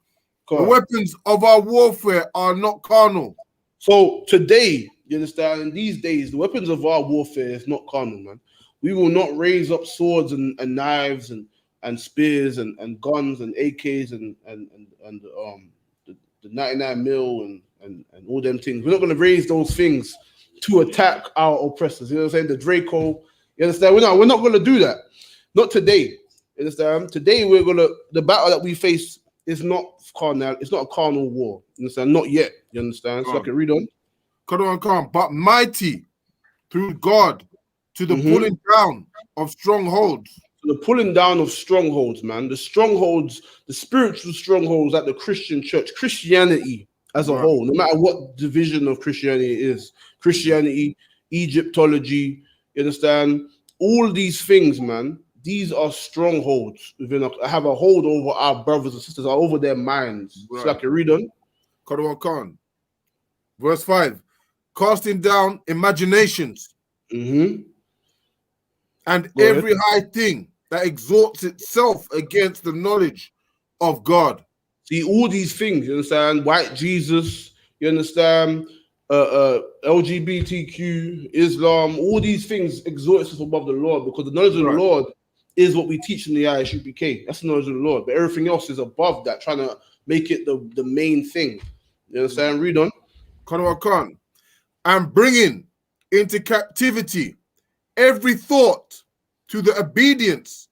The weapons of our warfare are not carnal. So today, you understand, in these days, the weapons of our warfare is not carnal, man. We will not raise up swords and knives and spears and guns and AKs and the 99 mil and all them things. We're not going to raise those things to attack our oppressors. You know what I'm saying? The Draco. You understand? We're not going to do that. Not today. You understand? Today the battle that we face is not carnal. It's not a carnal war. You understand? Not yet. You understand? So I can read on. Khan, but mighty through God to the pulling down of strongholds. The pulling down of strongholds, man. The strongholds, the spiritual strongholds at the Christian church, Christianity as a whole, no matter what division of Christianity it is, Christianity, Egyptology, you understand? All these things, man, these are strongholds within have a hold over our brothers and sisters, over their minds. So I can read on. Khan. Verse 5. Casting down imaginations. And every high thing that exalts itself against the knowledge of God. See, all these things, you understand? White Jesus, you understand? LGBTQ, Islam, all these things exalt itself above the Lord, because the knowledge of the Lord is what we teach in the I.S.U.P.K. That's the knowledge of the Lord. But everything else is above that, trying to make it the main thing. You understand? Read on. Khan. And bringing into captivity every thought to the obedience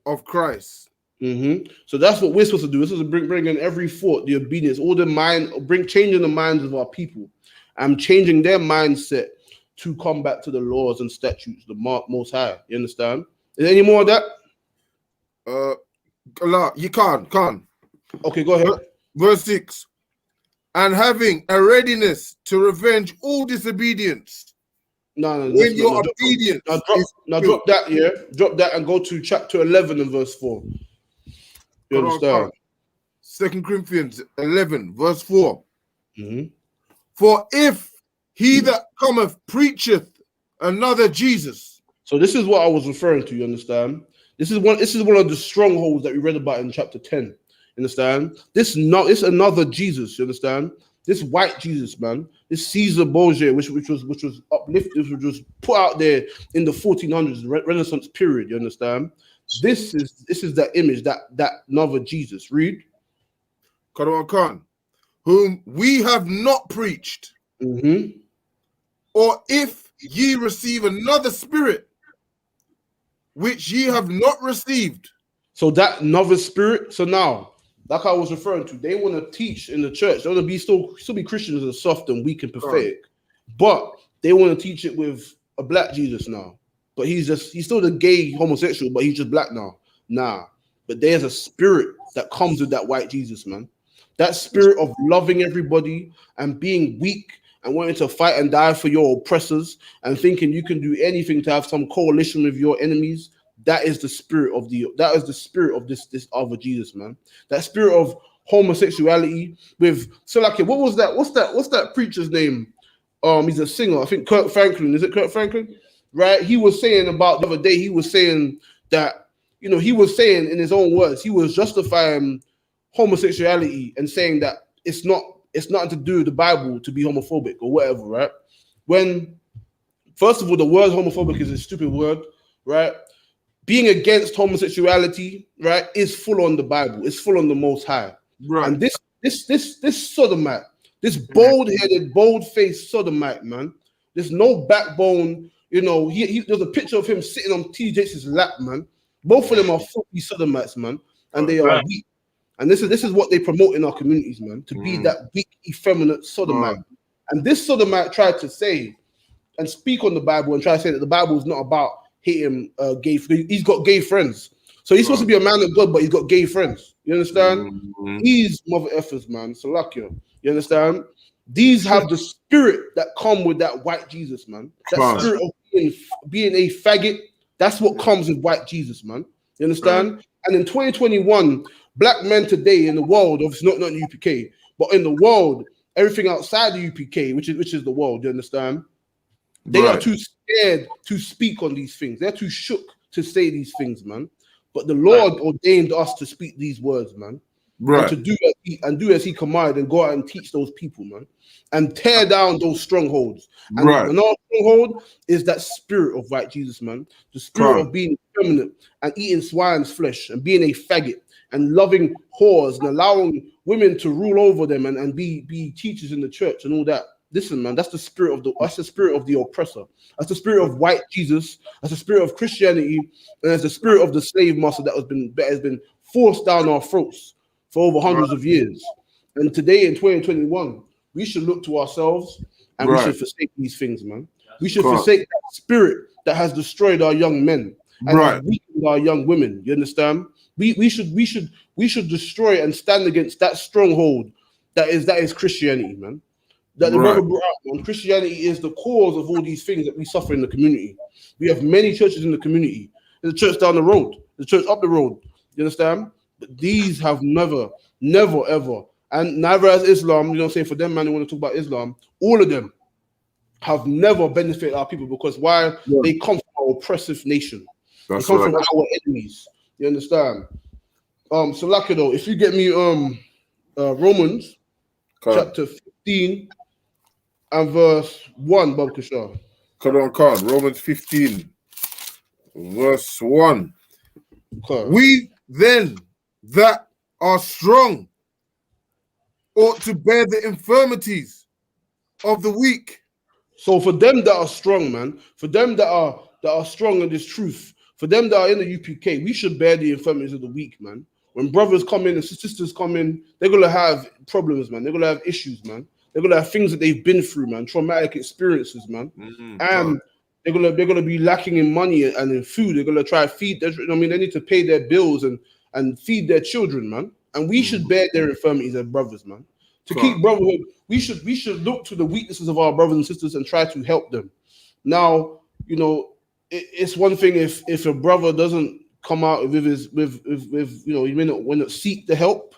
of Christ. So that's what we're supposed to do. We're supposed to bring in every thought, the obedience, all the mind, changing the minds of our people and changing their mindset to come back to the laws and statutes, the Most High. You understand? Is there any more of that? You can't. Okay, go ahead. Verse 6. And having a readiness to revenge all disobedience. No, when you're obedient. Drop that, yeah. Drop that and go to chapter 11 and verse 4. You understand? 2 Corinthians 11, verse 4. For if he that cometh preacheth another Jesus. So this is what I was referring to, you understand? This is one of the strongholds that we read about in chapter 10. You understand? It's another Jesus, you understand? This white Jesus, man, this Caesar Borgia, which was uplifted, which was put out there in the 1400s, Renaissance period. You understand? This is that image, that another Jesus. Read. Khan, whom we have not preached, or if ye receive another spirit, which ye have not received. So that another spirit. So now, like I was referring to, they want to teach in the church. They want to be still be Christians as soft and weak and pathetic, but they want to teach it with a black Jesus now. But he's still the gay homosexual, but he's just black now. Nah, but there's a spirit that comes with that white Jesus, man. That spirit of loving everybody and being weak and wanting to fight and die for your oppressors and thinking you can do anything to have some coalition with your enemies. That is the spirit of this other Jesus, man. That spirit of homosexuality with what was that? What's that preacher's name? He's a singer. I think Kirk Franklin. Is it Kirk Franklin? Right? He was saying about the other day, he was saying that, he was saying in his own words, he was justifying homosexuality and saying that it's nothing to do with the Bible to be homophobic or whatever, right? When, first of all, the word homophobic is a stupid word, right? Being against homosexuality, right, is full on the Bible. It's full on the Most High. Right. And this sodomite, this bold-headed, bold-faced sodomite, man, there's no backbone. There's a picture of him sitting on TJ's lap, man. Both of them are filthy sodomites, man, and they are weak. And this is what they promote in our communities, man, to be that weak, effeminate sodomite. And this sodomite tried to say and speak on the Bible and try to say that the Bible is not about hating gay. He's got gay friends, so he's supposed to be a man of God, but he's got gay friends. You understand? These mother effers, man. Salakia. You understand? These have the spirit that come with that white Jesus, man. That spirit of being a faggot. That's what comes with white Jesus, man. You understand? And in 2021, black men today in the world, obviously not in the UPK, but in the world, everything outside the UPK, which is the world, you understand? They are too scared to speak on these things. They're too shook to say these things, man. But the Lord ordained us to speak these words, man. And to do as he commanded and go out and teach those people, man. And tear down those strongholds. And another stronghold is that spirit of white Jesus, man. The spirit of being effeminate and eating swine's flesh and being a faggot and loving whores and allowing women to rule over them and be teachers in the church and all that. Listen, man, that's the spirit of the oppressor. That's the spirit of white Jesus. That's the spirit of Christianity, and that's the spirit of the slave master that has been forced down our throats for over hundreds of years. And today in 2021, we should look to ourselves and we should forsake these things, man. We should forsake that spirit that has destroyed our young men and has weakened our young women. You understand? We should destroy and stand against that stronghold that is Christianity, man. That the brother brought up, man. Christianity is the cause of all these things that we suffer in the community. We have many churches in the community. There's a church down the road, the church up the road. You understand? But these have never, ever, and neither has Islam, you know what I'm saying? For them, man, they want to talk about Islam. All of them have never benefited our people because why? They come from an oppressive nation. They come from our enemies. You understand? So lucky though, if you get me Romans chapter 15 and verse 1, Bob Kishar. Romans 15, verse 1. We then that are strong ought to bear the infirmities of the weak. So for them that are strong, man, for them that are strong in this truth, for them that are in the UPK, we should bear the infirmities of the weak, man. When brothers come in and sisters come in, they're gonna have problems, man. They're gonna have issues, man. They're gonna have things that they've been through, man. Traumatic experiences, man. And they're gonna be lacking in money and in food. They're gonna try to feed. I mean, they need to pay their bills and feed their children, man. And we should bear their infirmities as brothers, man. To keep brotherhood, we should look to the weaknesses of our brothers and sisters and try to help them. Now, you know, it's one thing if a brother doesn't come out with you know, he may not seek the help,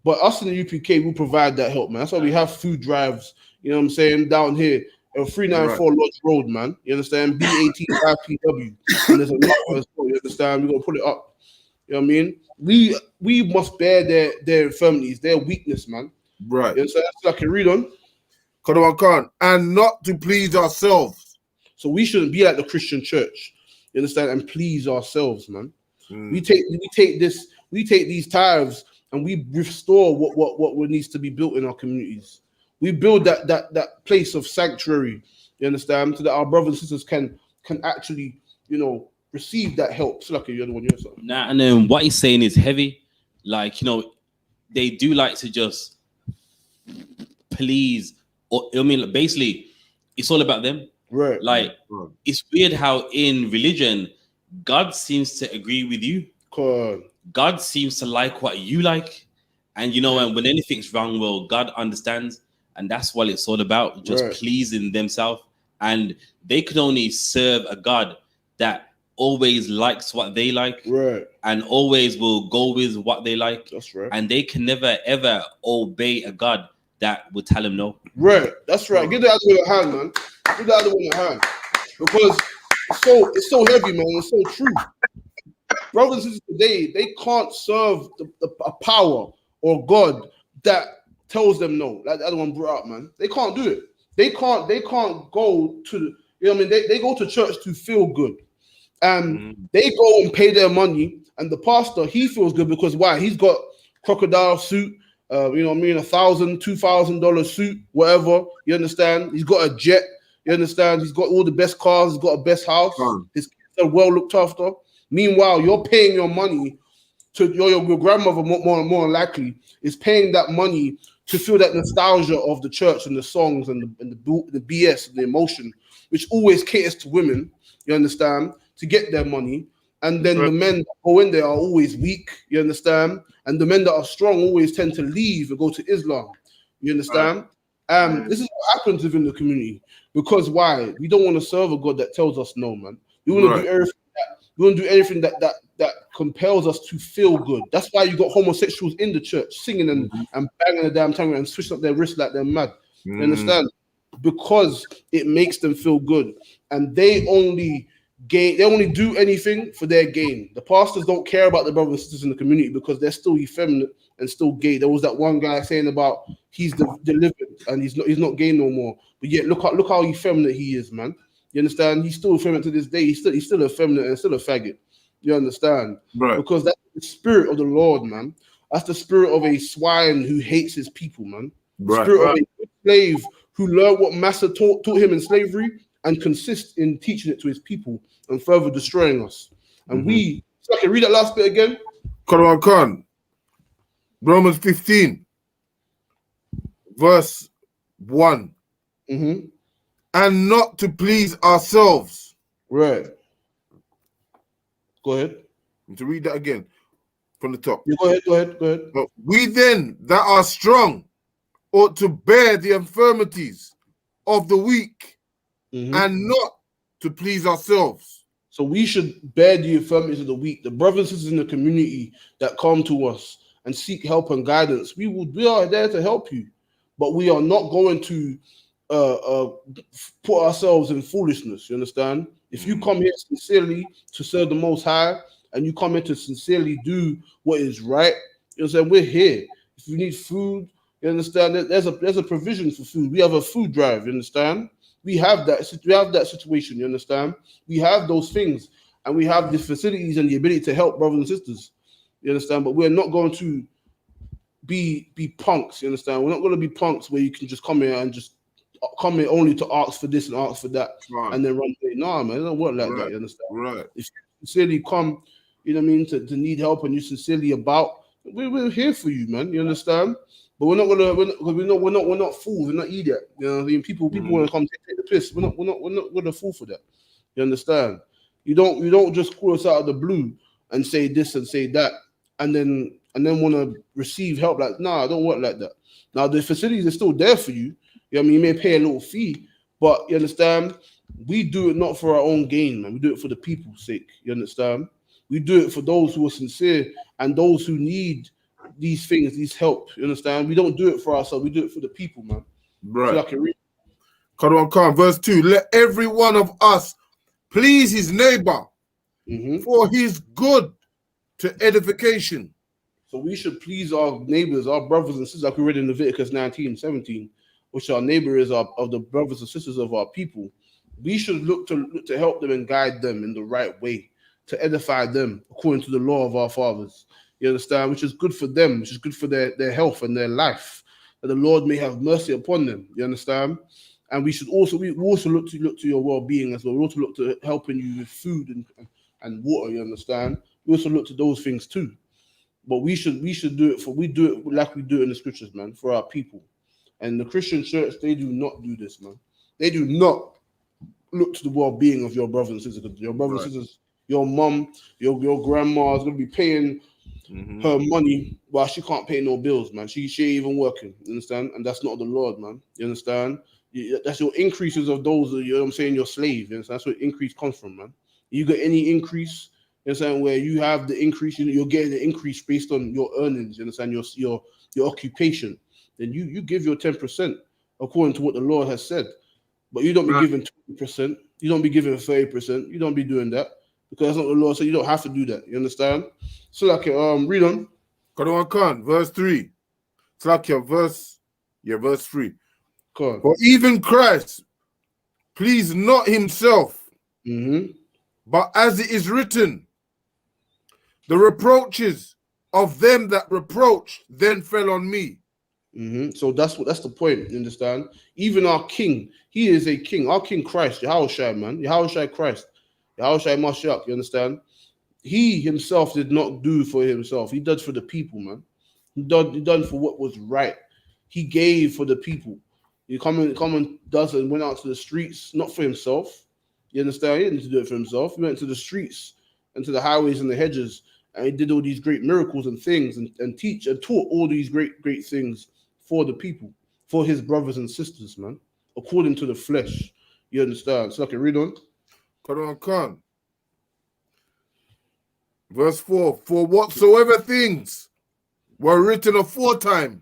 but us in the UPK will provide that help, man. That's why we have food drives, you know what I'm saying, down here on 394 Lodge Road, man. You understand? B185PW. And there's a lot of us, you understand? We're gonna put it up. You know what I mean? We must bear their infirmities, their weakness, man. Right. You understand? So I can read on. And not to please ourselves. So we shouldn't be like the Christian church. You understand? And please ourselves, man. We take these tithes and we restore what needs to be built in our communities. We build that place of sanctuary, you understand, so that our brothers and sisters can actually, you know, receive that help. So like you're the one you're saying. Nah, and then what he's saying is heavy. Like, you know, they do like to just please, or I mean, basically, it's all about them. Right. Like, it's weird how in religion, God seems to agree with you. God seems to like what you like. And you know, and when anything's wrong, well, God understands. And that's what it's all about, just pleasing themselves. And they can only serve a God that always likes what they like. Right. And always will go with what they like. That's right. And they can never, ever obey a God that would tell them no. Right. That's right. Give the other one a hand, man. Give the other one a hand. Because it's so heavy, man. It's so true. Brothers and sisters today, they can't serve a power or God that tells them no. Like the other one brought up, man. They can't do it. They can't go to, you know what I mean? They go to church to feel good. And they go and pay their money. And the pastor, he feels good because why? He's got crocodile suit, you know what I mean? $1,000, $2,000 suit, whatever. You understand? He's got a jet. You understand? He's got all the best cars. He's got a best house. His kids are well looked after. Meanwhile, you're paying your money to your grandmother more than likely is paying that money to feel that nostalgia of the church and the songs and the BS and the emotion, which always caters to women, you understand, to get their money. And then the men that go in there are always weak, you understand? And the men that are strong always tend to leave and go to Islam, you understand? This is what happens within the community. Because why? We don't want to serve a God that tells us no, man. We want to do everything that compels us to feel good. That's why you got homosexuals in the church singing and banging the damn tongue and switching up their wrists like they're mad. You understand? Because it makes them feel good. And they only do anything for their gain. The pastors don't care about the brothers and sisters in the community because they're still effeminate and still gay. There was that one guy saying about he's delivered and he's not gay no more. But yet look how effeminate he is, man. You understand? He's still effeminate to this day. He's still effeminate and still a faggot. You understand? Right. Because that's the spirit of the Lord, man. That's the spirit of a swine who hates his people, man. Right. Spirit of a slave who learned what master taught him in slavery and consists in teaching it to his people and further destroying us. And so I can read that last bit again. Quran Khan, Romans 15, verse 1. And not to please ourselves. Right. Go ahead. To read that again from the top. Yeah, go ahead. But we then that are strong ought to bear the infirmities of the weak and not to please ourselves. So we should bear the infirmities of the weak. The brothers and sisters in the community that come to us and seek help and guidance, we are there to help you. But we are not going to put ourselves in foolishness, you understand? If you come here sincerely to serve the Most High and you come here to sincerely do what is right, you understand, we're here. If you need food, you understand, there's a provision for food. We have a food drive, you understand? We have that situation, you understand? We have those things and we have the facilities and the ability to help brothers and sisters, you understand? But we're not going to be punks, you understand? We're not going to be punks where you can just come here and just come here only to ask for this and ask for that and then run away. Nah, man, it don't work like that, you understand? Right. If you sincerely come, you know what I mean, to need help and you sincerely we're here for you, man, you understand? But we're not fools, we're not idiots. You know what I mean? People want to come take the piss. We're not gonna fall for that. You understand? You don't just call us out of the blue and say this and say that and then want to receive help. Like, nah, I don't work like that. Now the facilities are still there for you. You know what I mean? You may pay a little fee, but you understand? We do it not for our own gain, man. We do it for the people's sake. You understand? We do it for those who are sincere and those who need these things, these help. You understand? We don't do it for ourselves. We do it for the people, man. Right. So I can read. Quran, verse 2. Let every one of us please his neighbor for his good to edification. So we should please our neighbors, our brothers and sisters, like we read in Leviticus 19:17, which our neighbor is of the brothers and sisters of our people. We should look to help them and guide them in the right way, to edify them according to the law of our fathers. You understand? Which is good for them, which is good for their health and their life, that the Lord may have mercy upon them. You understand? And we also look to your well-being as well. We also look to helping you with food and water. You understand? We also look to those things too. But we do it like we do it in the scriptures, man, for our people. And the Christian church, they do not do this, man. They do not look to the well-being of your brothers and sisters. Your brothers and sisters, your mom, your grandma is going to be paying her money while she can't pay no bills, man. She ain't even working, you understand? And that's not the Lord, man. You understand? That's your increases of those, you know what I'm saying, your slave. You understand? That's where increase comes from, man. You get any increase, you understand, where you have the increase, you're getting the increase based on your earnings, you understand, your occupation. Then you give your 10% according to what the Lord has said. But you don't be giving 20%, you don't be giving 30%, you don't be doing that. Because that's not the Lord, so you don't have to do that. You understand? So like read on. Quran Khan, verse 3. It's like your verse 3. Come on. For even Christ pleased not himself, but as it is written, the reproaches of them that reproached then fell on me. So that's the point. You understand? Even our King, he is a king. Our King Christ, Yahushua, man, Yahushua Christ, Yahushua Mashiach. You understand? he himself did not do for himself. He did for the people, man. He done for what was right. He gave for the people. He come and does and went out to the streets, not for himself. You understand? He didn't do it for himself. He went to the streets and to the highways and the hedges, and he did all these great miracles and things and taught all these great things for the people, for his brothers and sisters, man, according to the flesh. You understand? So I can read on. Come. Verse 4, for whatsoever things were written aforetime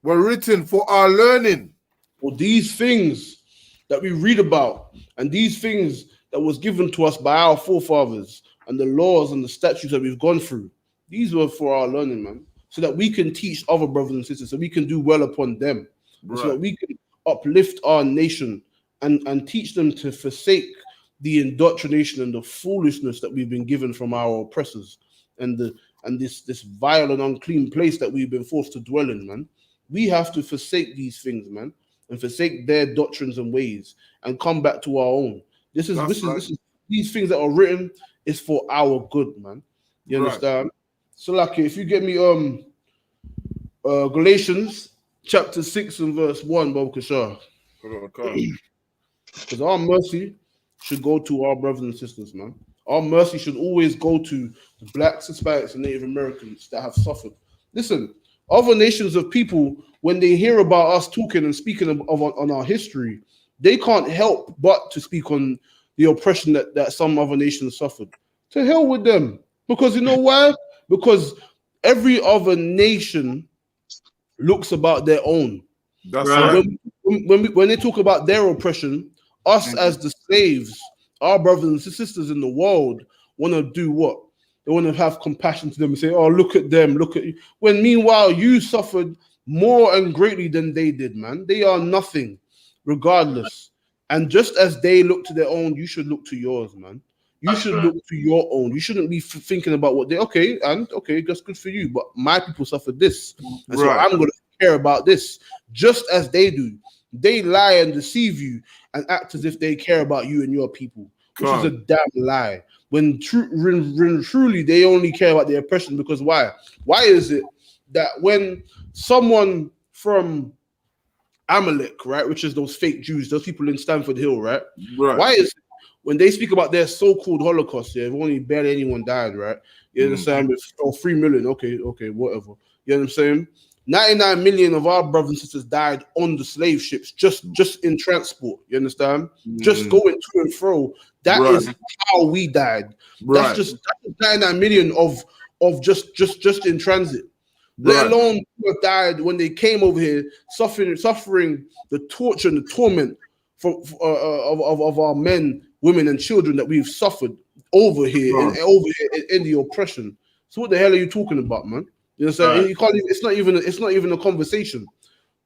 were written for our learning. For these things that we read about and these things that was given to us by our forefathers and the laws and the statutes that we've gone through, these were for our learning, man, so that we can teach other brothers and sisters, so we can do well upon them, right, so that we can uplift our nation and teach them to forsake the indoctrination and the foolishness that we've been given from our oppressors and this vile and unclean place that we've been forced to dwell in, man. We have to forsake these things, man, and forsake their doctrines and ways and come back to our own. This is these things that are written is for our good, man. You understand? So, like, if you get me Galatians chapter 6 and verse 1, Baba Kashar. Because our mercy should go to our brothers and sisters, man. Our mercy should always go to the blacks, Hispanics, and Native Americans that have suffered. Listen, other nations of people, when they hear about us talking and speaking on our history, they can't help but to speak on the oppression that some other nations suffered. To hell with them. Because you know why? Because every other nation looks about their own. That's right. When they talk about their oppression, us as the slaves, our brothers and sisters in the world want to do what? They want to have compassion to them and say, oh, look at them, look at you. When meanwhile, you suffered more and greatly than they did, man. They are nothing, regardless. And just as they look to their own, you should look to yours, man. You should look to your own. You shouldn't be thinking about what okay, that's good for you. But my people suffered this. And so I'm going to care about this. Just as they do. They lie and deceive you and act as if they care about you and your people, which is a damn lie. When truly they only care about their oppression, because why? Why is it that when someone from Amalek, right, which is those fake Jews, those people in Stamford Hill, right? Why is it when they speak about their so-called Holocaust, if only barely anyone died, right? You understand? Or 3 million, okay, whatever. You know what I'm saying? 99 million of our brothers and sisters died on the slave ships, just in transport. You understand? Just going to and fro. That is how we died. That's just 99 million of just in transit. Let alone who have died when they came over here, suffering the torture and the torment of our men, women, and children that we've suffered over here in the oppression. So what the hell are you talking about, man? You know what I'm saying? You can't even, it's not even a conversation.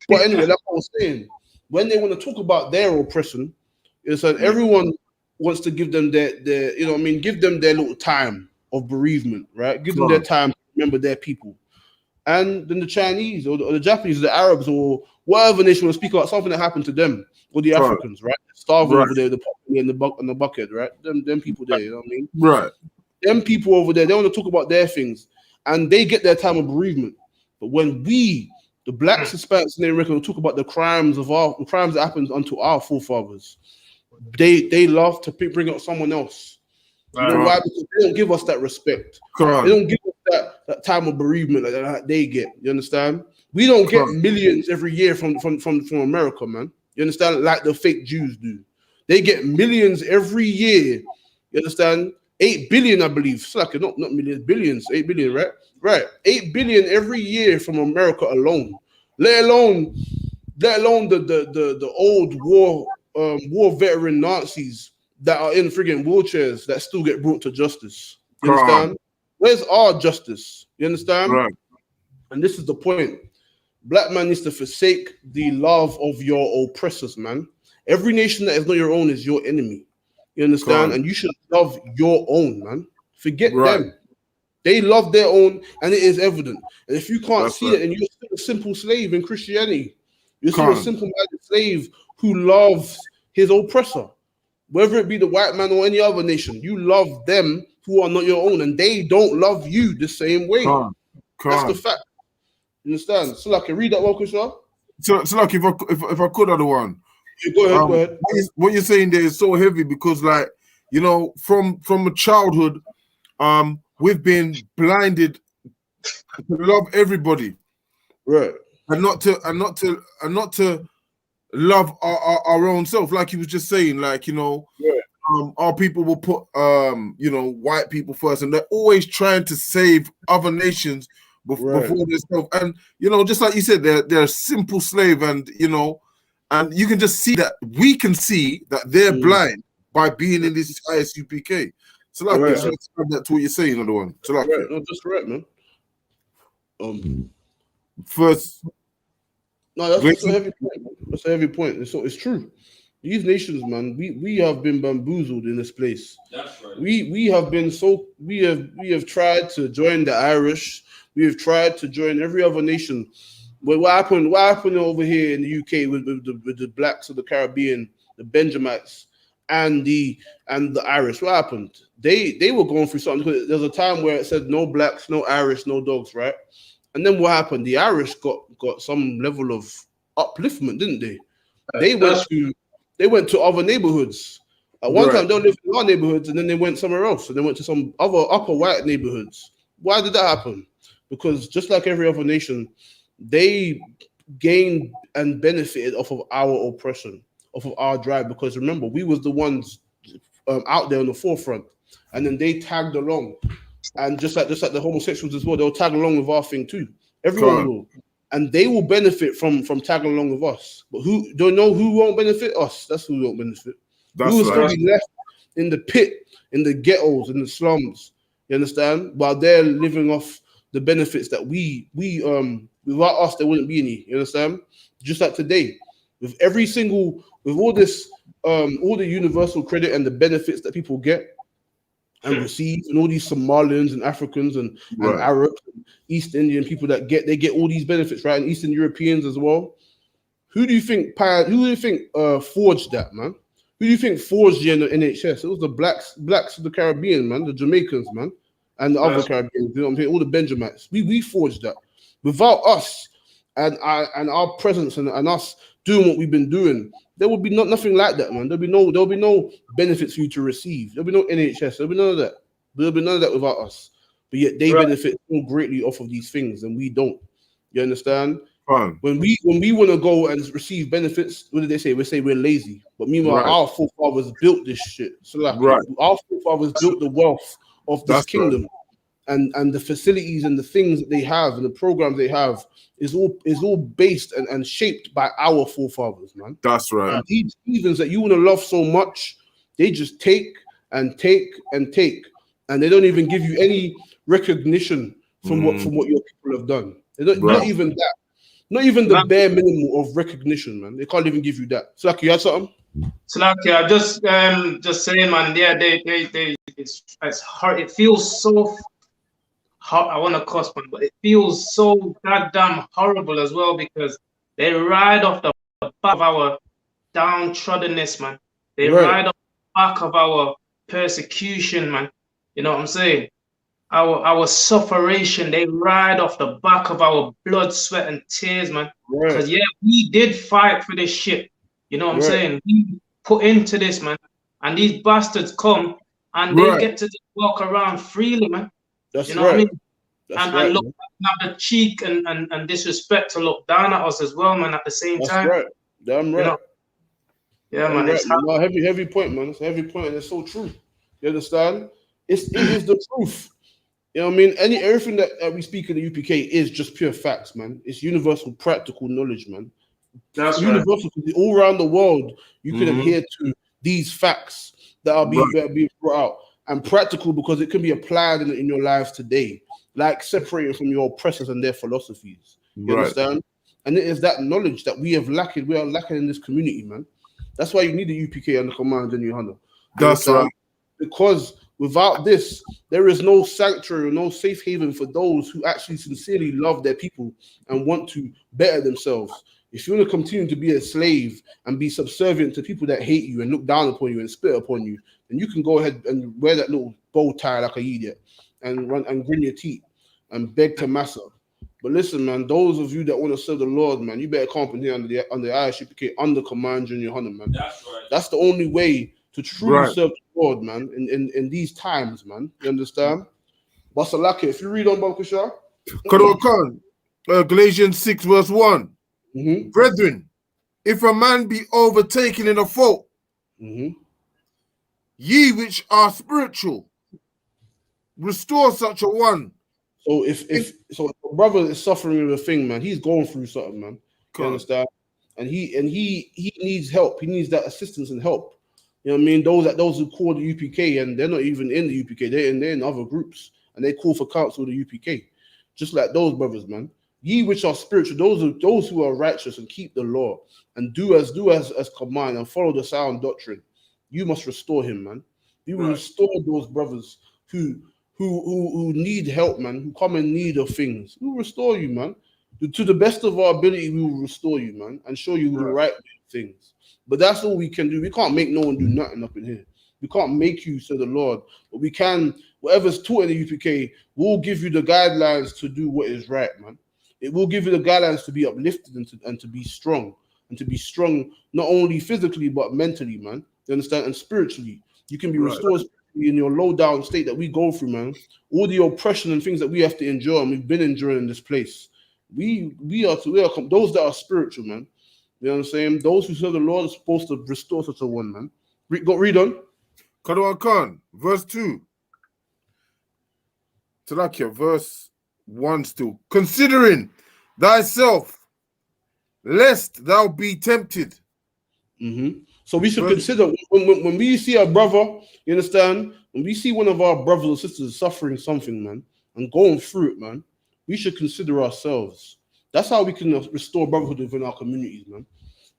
But anyway, like I was saying, when they want to talk about their oppression, it's like everyone wants to give them their you know what I mean, give them their little time of bereavement, right? Give them their time to remember their people. And then the Chinese or the Japanese, or the Arabs, or whatever nation will speak about something that happened to them, or the Africans, right? Starving over there, the in the bucket, right? Them people there, you know what I mean? Right. Them people over there, they want to talk about their things. And they get their time of bereavement. But when we, the blacks, Hispanics, and Americans, will talk about the crimes that happened unto our forefathers, they love to bring up someone else. You know why? Because they don't give us that respect. They don't give us that time of bereavement that they get. You understand? We don't get millions every year from America, man. You understand? Like the fake Jews do. They get millions every year. You understand? 8 billion, I believe. It's like not millions, billions. 8 billion, right? Right. 8 billion every year from America alone. Let alone the old war veteran Nazis that are in friggin' wheelchairs that still get brought to justice. You understand? Where's our justice? You understand? Right. And this is the point. Black man needs to forsake the love of your oppressors, man. Every nation that is not your own is your enemy. You understand? And you should love your own, man. Forget them. They love their own, and it is evident. And if you can't see it, and you're still a simple slave in Christianity, you're still a simple-minded slave who loves his oppressor, whether it be the white man or any other nation. You love them who are not your own, and they don't love you the same way. That's the fact. You understand? So, like, read that one, Kusha. So like, if I could, other one. Yeah, go ahead. What you're saying there is so heavy because, like, you know, from a childhood, we've been blinded to love everybody, right, and not to love our own self. Like he was just saying, like, you know, right. Our people will put you know, white people first, and they're always trying to save other nations before themselves. And you know, just like you said, they're a simple slave, and you know, and you can just see that we can see that they're blind by being in this I.S.U.P.K. So like, right. so that to what you're saying, another one. So like, right. No, that's correct, man. First, no, that's a heavy point. Man. That's a heavy point. It's true. These nations, man, we have been bamboozled in this place. That's right. We have been we have tried to join the Irish. We have tried to join every other nation. But what happened over here in the UK with the blacks of the Caribbean, the Benjamites, and the Irish? What happened? They were going through something. There's a time where it said no blacks, no Irish, no dogs, right? And then what happened? The Irish got some level of upliftment, didn't they? They went to other neighborhoods. At one time, they lived in our neighborhoods, and then they went somewhere else, and they went to some other upper white neighborhoods. Why did that happen? Because just like every other nation, they gained and benefited off of our oppression, off of our drive. Because remember, we was the ones out there on the forefront, and then they tagged along. And just like the homosexuals as well, they'll tag along with our thing too. Everyone will. And they will benefit from tagging along with us. But who don't know who won't benefit? Us. That's who won't benefit. Who is going to be left in the pit, in the ghettos, in the slums? You understand? While they're living off the benefits that we without us, there wouldn't be any. You understand? Just like today, with all this, all the universal credit and the benefits that people get and receive, and all these Somalians and Africans and Arabs, and East Indian people that get all these benefits, right? And Eastern Europeans as well. Who do you think forged that, man? Who do you think forged the NHS? It was the blacks of the Caribbean, man, the Jamaicans, man, and the other Caribbeans. You know what I'm saying? All the Benjamites. We forged that. Without us and our presence and us doing what we've been doing, there would be nothing like that, man. There'll be no benefits for you to receive. There'll be no NHS. There'll be none of that. There'll be none of that without us. But yet they benefit so greatly off of these things, and we don't. You understand? When we want to go and receive benefits, what do they say? We say we're lazy. But meanwhile, our forefathers built this shit. So like our forefathers built the wealth of this kingdom. And the facilities and the things that they have and the programs they have is all based and shaped by our forefathers, man. That's right. And these heathens that you want to love so much, they just take and take and take, and they don't even give you any recognition from what your people have done. They don't, not even that, not even the bare minimum of recognition, man. They can't even give you that. So, like, you had something? So, like, yeah, just saying, man. Yeah, it's hard. It feels so. I want to cuss, man, but it feels so goddamn horrible as well because they ride off the back of our downtroddenness, man. They ride off the back of our persecution, man. You know what I'm saying? Our sufferation, they ride off the back of our blood, sweat, and tears, man. Because we did fight for this shit. You know what I'm saying? We put into this, man. And these bastards come and they get to walk around freely, man. That's you know what I mean? And look, have the cheek and disrespect to look down at us as well, man, at the same time. That's right. Damn right. You know? Yeah, Damn man. Right. No, heavy point, man. It's a heavy point, and it's so true. You understand? It is the truth. You know what I mean? Everything that we speak in the UPK is just pure facts, man. It's universal practical knowledge, man. That's universal. All around the world, you can adhere to these facts that are being brought out. And practical because it can be applied in your lives today, like separating from your oppressors and their philosophies. You understand? And it is that knowledge that we are lacking in this community, man. That's why you need the UPK under command and YAHANNA. That's right. Because without this, there is no sanctuary, no safe haven for those who actually sincerely love their people and want to better themselves. If you want to continue to be a slave and be subservient to people that hate you and look down upon you and spit upon you, then you can go ahead and wear that little bow tie like a idiot and run and grin your teeth and beg to massa. But listen, man, those of you that want to serve the Lord, man, you better come up in here under I.S.U.P.K, under command and YAHANNA, man. That's right. That's the only way to truly Right. serve the Lord, man, in these times, man. You understand? Basalaka, if you read on Bakusha. Khan, Galatians 6 verse 1. Mm-hmm. Brethren, if a man be overtaken in a fault, Mm-hmm. ye which are spiritual, restore such a one. So if a brother is suffering with a thing, man, he's going through something, man. You understand? And he needs help. He needs that assistance and help. You know what I mean? Those who call the UPK and they're not even in the UPK, they're in other groups and they call for counsel of the UPK. Just like those brothers, man. Ye which are spiritual, those who are righteous and keep the law and do as command and follow the sound doctrine. You must restore him, man. You will restore those brothers who need help, man, who come in need of things. We will restore you, man. To the best of our ability, we will restore you, man, and show you the right things. But that's all we can do. We can't make no one do nothing up in here. We can't make you serve the Lord, but we can, whatever's taught in the UPK, we'll give you the guidelines to do what is right, man. It will give you the guidelines to be uplifted and to be strong, not only physically, but mentally, man. You understand? And spiritually. You can be restored in your low down state that we go through, man. All the oppression and things that we have to endure, and we've been enduring in this place. We are those that are spiritual, man. You know what I'm saying? Those who serve the Lord are supposed to restore such a one, man. Read on. Khan, verse 2. Talakia, verse 1 still. Considering thyself, lest thou be tempted. Mm-hmm. So we should consider when we see a brother, you understand? When we see one of our brothers or sisters suffering something, man, and going through it, man, we should consider ourselves. That's how we can restore brotherhood within our communities, man.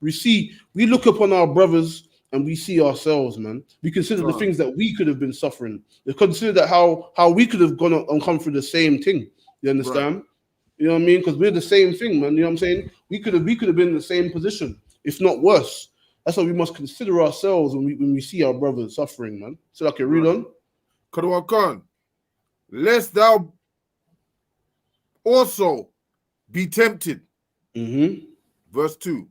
We look upon our brothers and we see ourselves, man. We consider the things that we could have been suffering. We consider that how we could have gone and come through the same thing. You understand? You know what I mean? Because we're the same thing, man. You know what I'm saying? We could have been in the same position, if not worse. That's why we must consider ourselves when we see our brothers suffering, man. So like, read on. Khan, lest thou also be tempted. Mm-hmm. Verse 2.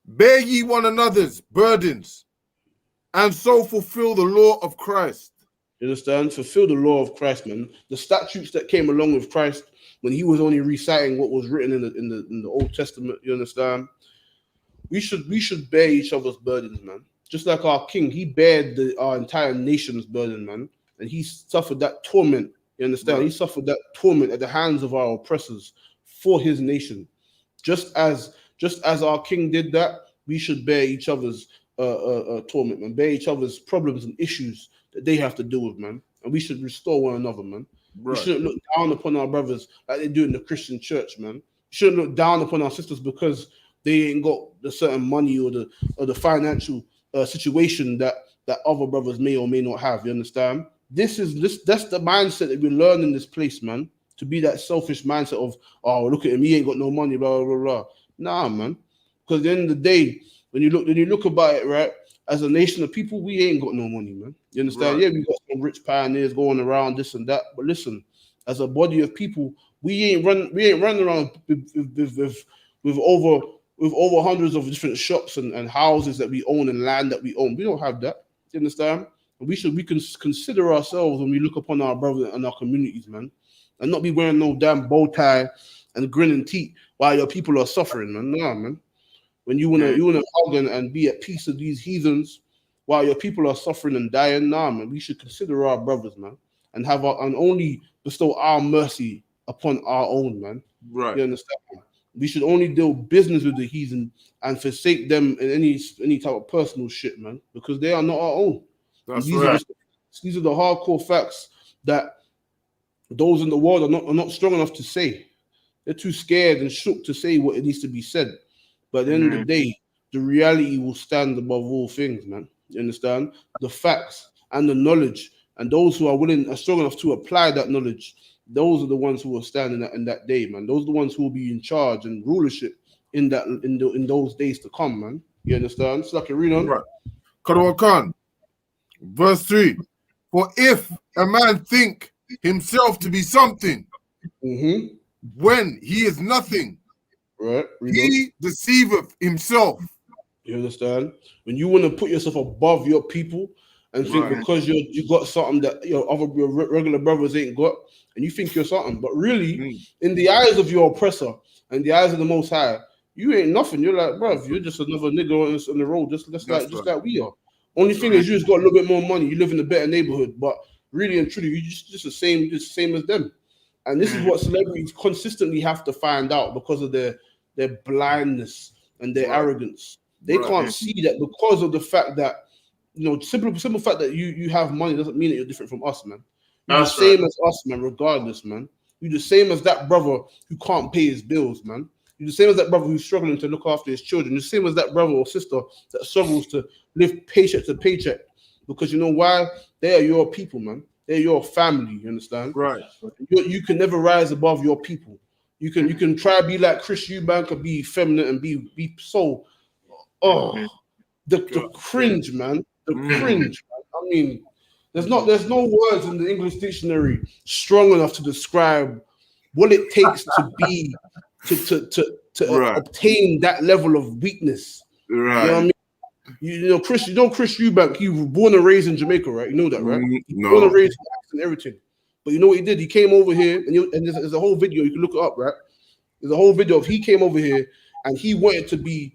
Bear ye one another's burdens, and so fulfill the law of Christ. You understand? Fulfill the law of Christ, man. The statutes that came along with Christ when he was only reciting what was written in the Old Testament. You understand? We should bear each other's burdens, man. Just like our King, he bared our entire nation's burden, man, and he suffered that torment. You understand? He suffered that torment at the hands of our oppressors for his nation. Just as our King did that, we should bear each other's torment, man. Bear each other's problems and issues that they have to deal with, man. And we should restore one another, man. We shouldn't look down upon our brothers like they do in the Christian church, man. We shouldn't look down upon our sisters because they ain't got the certain money or the financial situation that other brothers may or may not have. You understand? That's the mindset that we learn in this place, man. To be that selfish mindset of, oh, look at him, he ain't got no money, blah blah blah. Nah, man. Because at the end of the day, when you look about it, right, as a nation of people, we ain't got no money, man. You understand? Yeah, we got some rich pioneers going around this and that, but listen, as a body of people, we ain't running around with over hundreds of different shops and houses that we own and land that we own. We don't have that. You understand? And we can consider ourselves when we look upon our brothers and our communities, man, and not be wearing no damn bow tie and grinning teeth while your people are suffering, man. Nah, man. When you wanna hug and be at peace with these heathens while your people are suffering and dying, nah, man. We should consider our brothers, man, and and only bestow our mercy upon our own, man. Right. You understand? We should only do business with the heathen and forsake them in any type of personal shit, man, because they are not our own. That's these right. These are the hardcore facts that those in the world are not strong enough to say. They're too scared and shook to say what it needs to be said. But at the end of the day, the reality will stand above all things, man. You understand? The facts and the knowledge, and those who are strong enough to apply that knowledge, those are the ones who will stand in that day, man. Those are the ones who will be in charge and rulership in those days to come, man. You understand? So like, read on. Right. Khan, verse 3. For if a man think himself to be something, when he is nothing, right? He deceiveth himself. You understand? When you want to put yourself above your people and think because you got something that your regular brothers ain't got, and you think you're something, but really, in the eyes of your oppressor and the eyes of the Most High, you ain't nothing. You're like, bruv, you're just another nigga on the road, just like we are. Only thing is, you just got a little bit more money. You live in a better neighborhood, but really and truly, you just the same as them. And this is what celebrities consistently have to find out because of their blindness and their arrogance. They can't see that because of the fact that, you know, simple fact that you have money doesn't mean that you're different from us, man. You're the same as us, man, regardless, man. You're the same as that brother who can't pay his bills, man. You're the same as that brother who's struggling to look after his children. You're the same as that brother or sister that struggles to live paycheck to paycheck. Because you know why? They are your people, man. They're your family, you understand? Right. You can never rise above your people. You can try to be like Chris Eubank and be feminine and be so the cringe, man. The cringe, man. I mean, there's no words in the English dictionary strong enough to describe what it takes to be to obtain that level of weakness. Right. You know what I mean? You know Chris Eubank, he was born and raised in Jamaica, right? You know that, right? No. Born and raised in everything. But you know what he did? He came over here, and there's a whole video, you can look it up, right? There's a whole video of he came over here and he wanted to be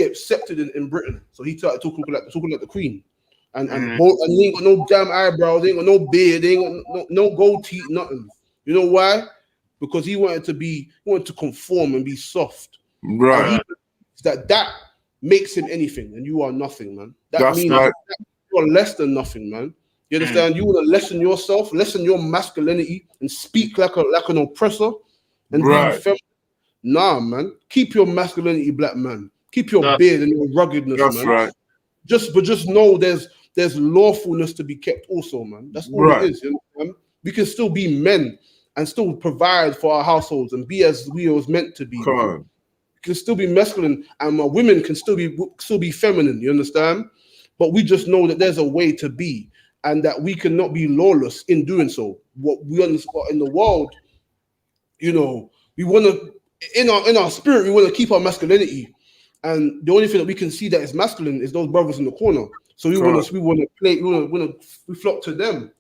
accepted in Britain. So he started talking like the Queen. And he ain't got no damn eyebrows, ain't got no beard, ain't got no gold teeth, nothing. You know why? Because he wanted to conform and be soft. Right. That makes him anything, and you are nothing, man. That means that you are less than nothing, man. You understand? You want to lessen yourself, lessen your masculinity, and speak like an oppressor, and be feminine. Nah, man. Keep your masculinity, black man. Keep your beard and your ruggedness, man. Right. Just know there's lawfulness to be kept, also, man. That's all it is. You know? We can still be men and still provide for our households and be as we was meant to be. Can still be masculine, and my women can still be feminine. You understand? But we just know that there's a way to be, and that we cannot be lawless in doing so. What we understand in the world, you know, we want to in our spirit, we want to keep our masculinity, and the only thing that we can see that is masculine is those brothers in the corner. So we want to flock to them,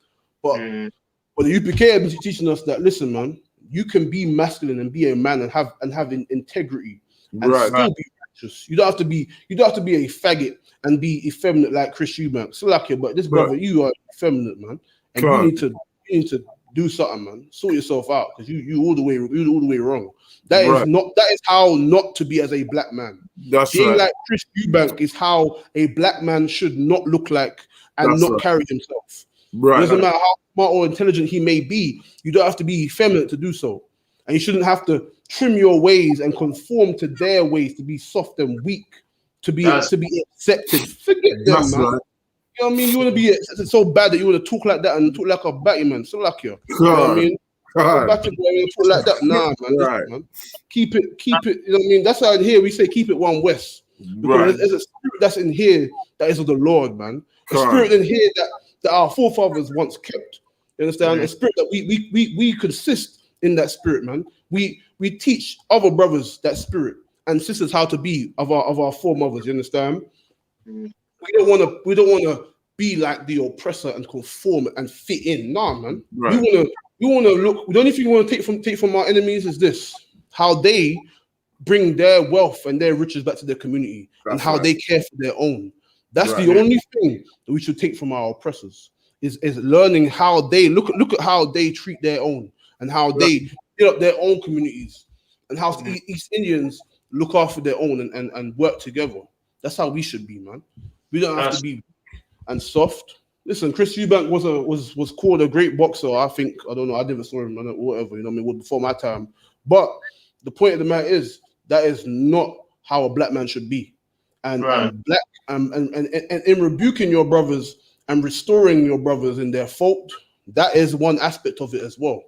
but the UPK have been teaching us that, listen, man, you can be masculine and be a man and have integrity. And still be righteous. You don't have to be a faggot and be effeminate like Chris Eubank. So lucky, but this brother, you are effeminate, man. And you need to do something, man. Sort yourself out, because you all the way wrong. That is how not to be as a black man. Being like Chris Eubank is how a black man should not look like and carry himself. Right. It doesn't matter how smart or intelligent he may be, you don't have to be effeminate to do so. And you shouldn't have to trim your ways and conform to their ways to be soft and weak, to be accepted. Forget them, man. Right. You know what I mean? You want to be accepted so bad that you want to talk like that and talk like a batty man. So like you. You know what I mean? Talk like that. Nah, man. Listen, man. Keep it. You know what I mean? That's how in here we say keep it one West. Because there's a spirit that's in here that is of the Lord, man. A spirit in here that our forefathers once kept. You understand? A spirit that we consist in that spirit, man. We teach other brothers that spirit and sisters how to be of our foremothers. You understand? We don't want to be like the oppressor and conform and fit in. Nah, man. Right. We want to look. The only thing we want to take from our enemies is this: how they bring their wealth and their riches back to their community, and how they care for their own. That's the only thing that we should take from our oppressors. Is learning how they look at how they treat their own and how they build up their own communities, and how East Indians look after their own and work together. That's how we should be, man. We don't have to be and soft. Listen, Chris Eubank was called a great boxer. I think, I don't know, I never saw him, whatever, you know what I mean, before my time. But the point of the matter is that is not how a black man should be. And black and in rebuking your brothers and restoring your brothers in their fault, that is one aspect of it as well.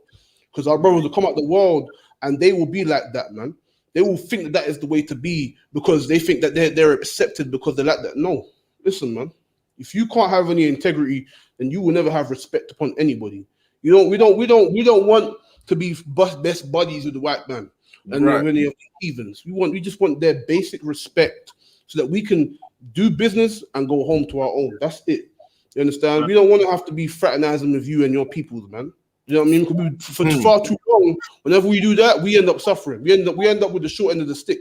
Because our brothers will come out the world and they will be like that, man. They will think that is the way to be because they think that they're accepted because they're like that. No, listen, man. If you can't have any integrity, then you will never have respect upon anybody. We don't want to be best buddies with the white man and many of the heathens. We just want their basic respect so that we can do business and go home to our own. That's it. You understand? We don't want to have to be fraternizing with you and your peoples, man. You know what I mean? For far too long, whenever we do that, we end up suffering. We end up with the short end of the stick.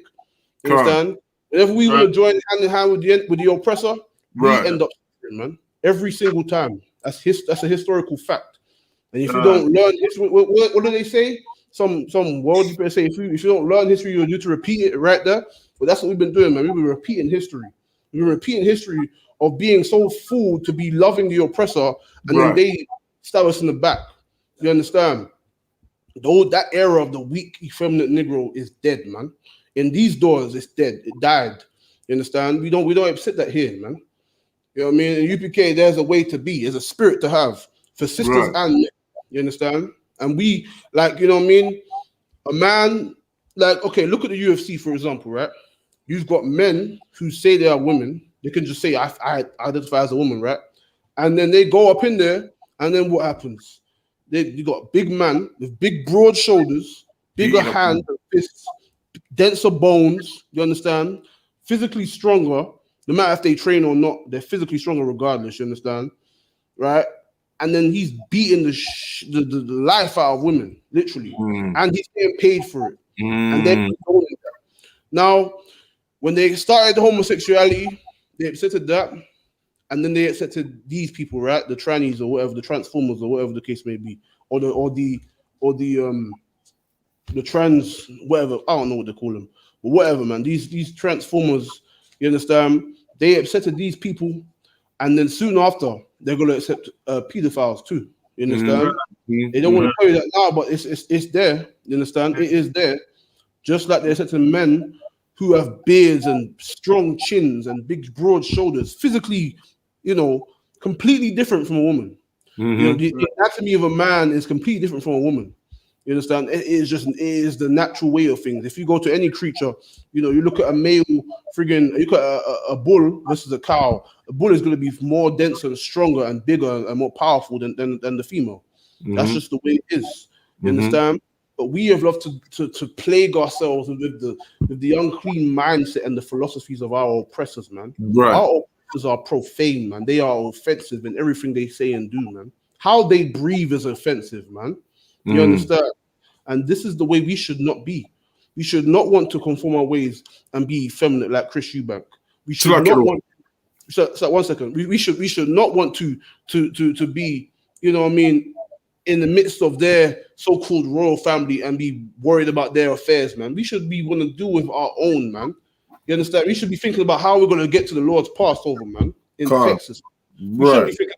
You understand? Whenever we want to join hand in hand with the oppressor, we end up suffering, man. Every single time. That's a historical fact. And if you don't learn history, what do they say? Some worldly people say if you don't learn history, you're due to repeat it right there. But that's what we've been doing, man. We've been repeating history. We've been repeating history of being so fooled to be loving the oppressor, and then they stab us in the back. You understand? Though that era of the weak, effeminate Negro is dead, man. In these doors, it's dead. It died. You understand? We don't accept that here, man. You know what I mean? In UPK, there's a way to be. There's a spirit to have for sisters and men. You understand? And we, like, you know what I mean? A man, like, okay, look at the UFC, for example, right? You've got men who say they are women. They can just say, I identify as a woman, right? And then they go up in there, and then what happens? You got a big man with big, broad shoulders, bigger hands and fists, denser bones, you understand? Physically stronger, no matter if they train or not, they're physically stronger regardless, you understand? Right? And then he's beating the life out of women, literally. And he's getting paid for it. And then now, when they started homosexuality, they accepted that. And then they accepted these people, right? The trannies or whatever, the transformers or whatever the case may be, or the trans whatever. I don't know what they call them, but whatever, man. These transformers, you understand? They accepted these people, and then soon after they're gonna accept pedophiles too. You understand? They don't want to tell you that now, but it's there. You understand? It is there. Just like they accepted men who have beards and strong chins and big broad shoulders, physically, completely different from a woman. The anatomy of a man is completely different from a woman. You understand? It is the natural way of things. If you go to any creature, you look at a male friggin', you look at a bull versus a cow. A bull is going to be more dense and stronger and bigger and more powerful than the female. That's just the way it is. You understand? But we have loved to plague ourselves with the unclean mindset and the philosophies of our oppressors, man. Our oppressors are profane, man. They are offensive in everything they say and do, man. How they breathe is offensive, man. You understand? And this is the way we should not be. We should not want to conform our ways and be effeminate like Chris Eubank. We should not want. So 1 second. We should not want to be, you know what I mean, in the midst of their so-called royal family and be worried about their affairs, man. We should be want to do with our own, man. You understand? We should be thinking about how we're going to get to the Lord's Passover, man, in Texas. We should be thinking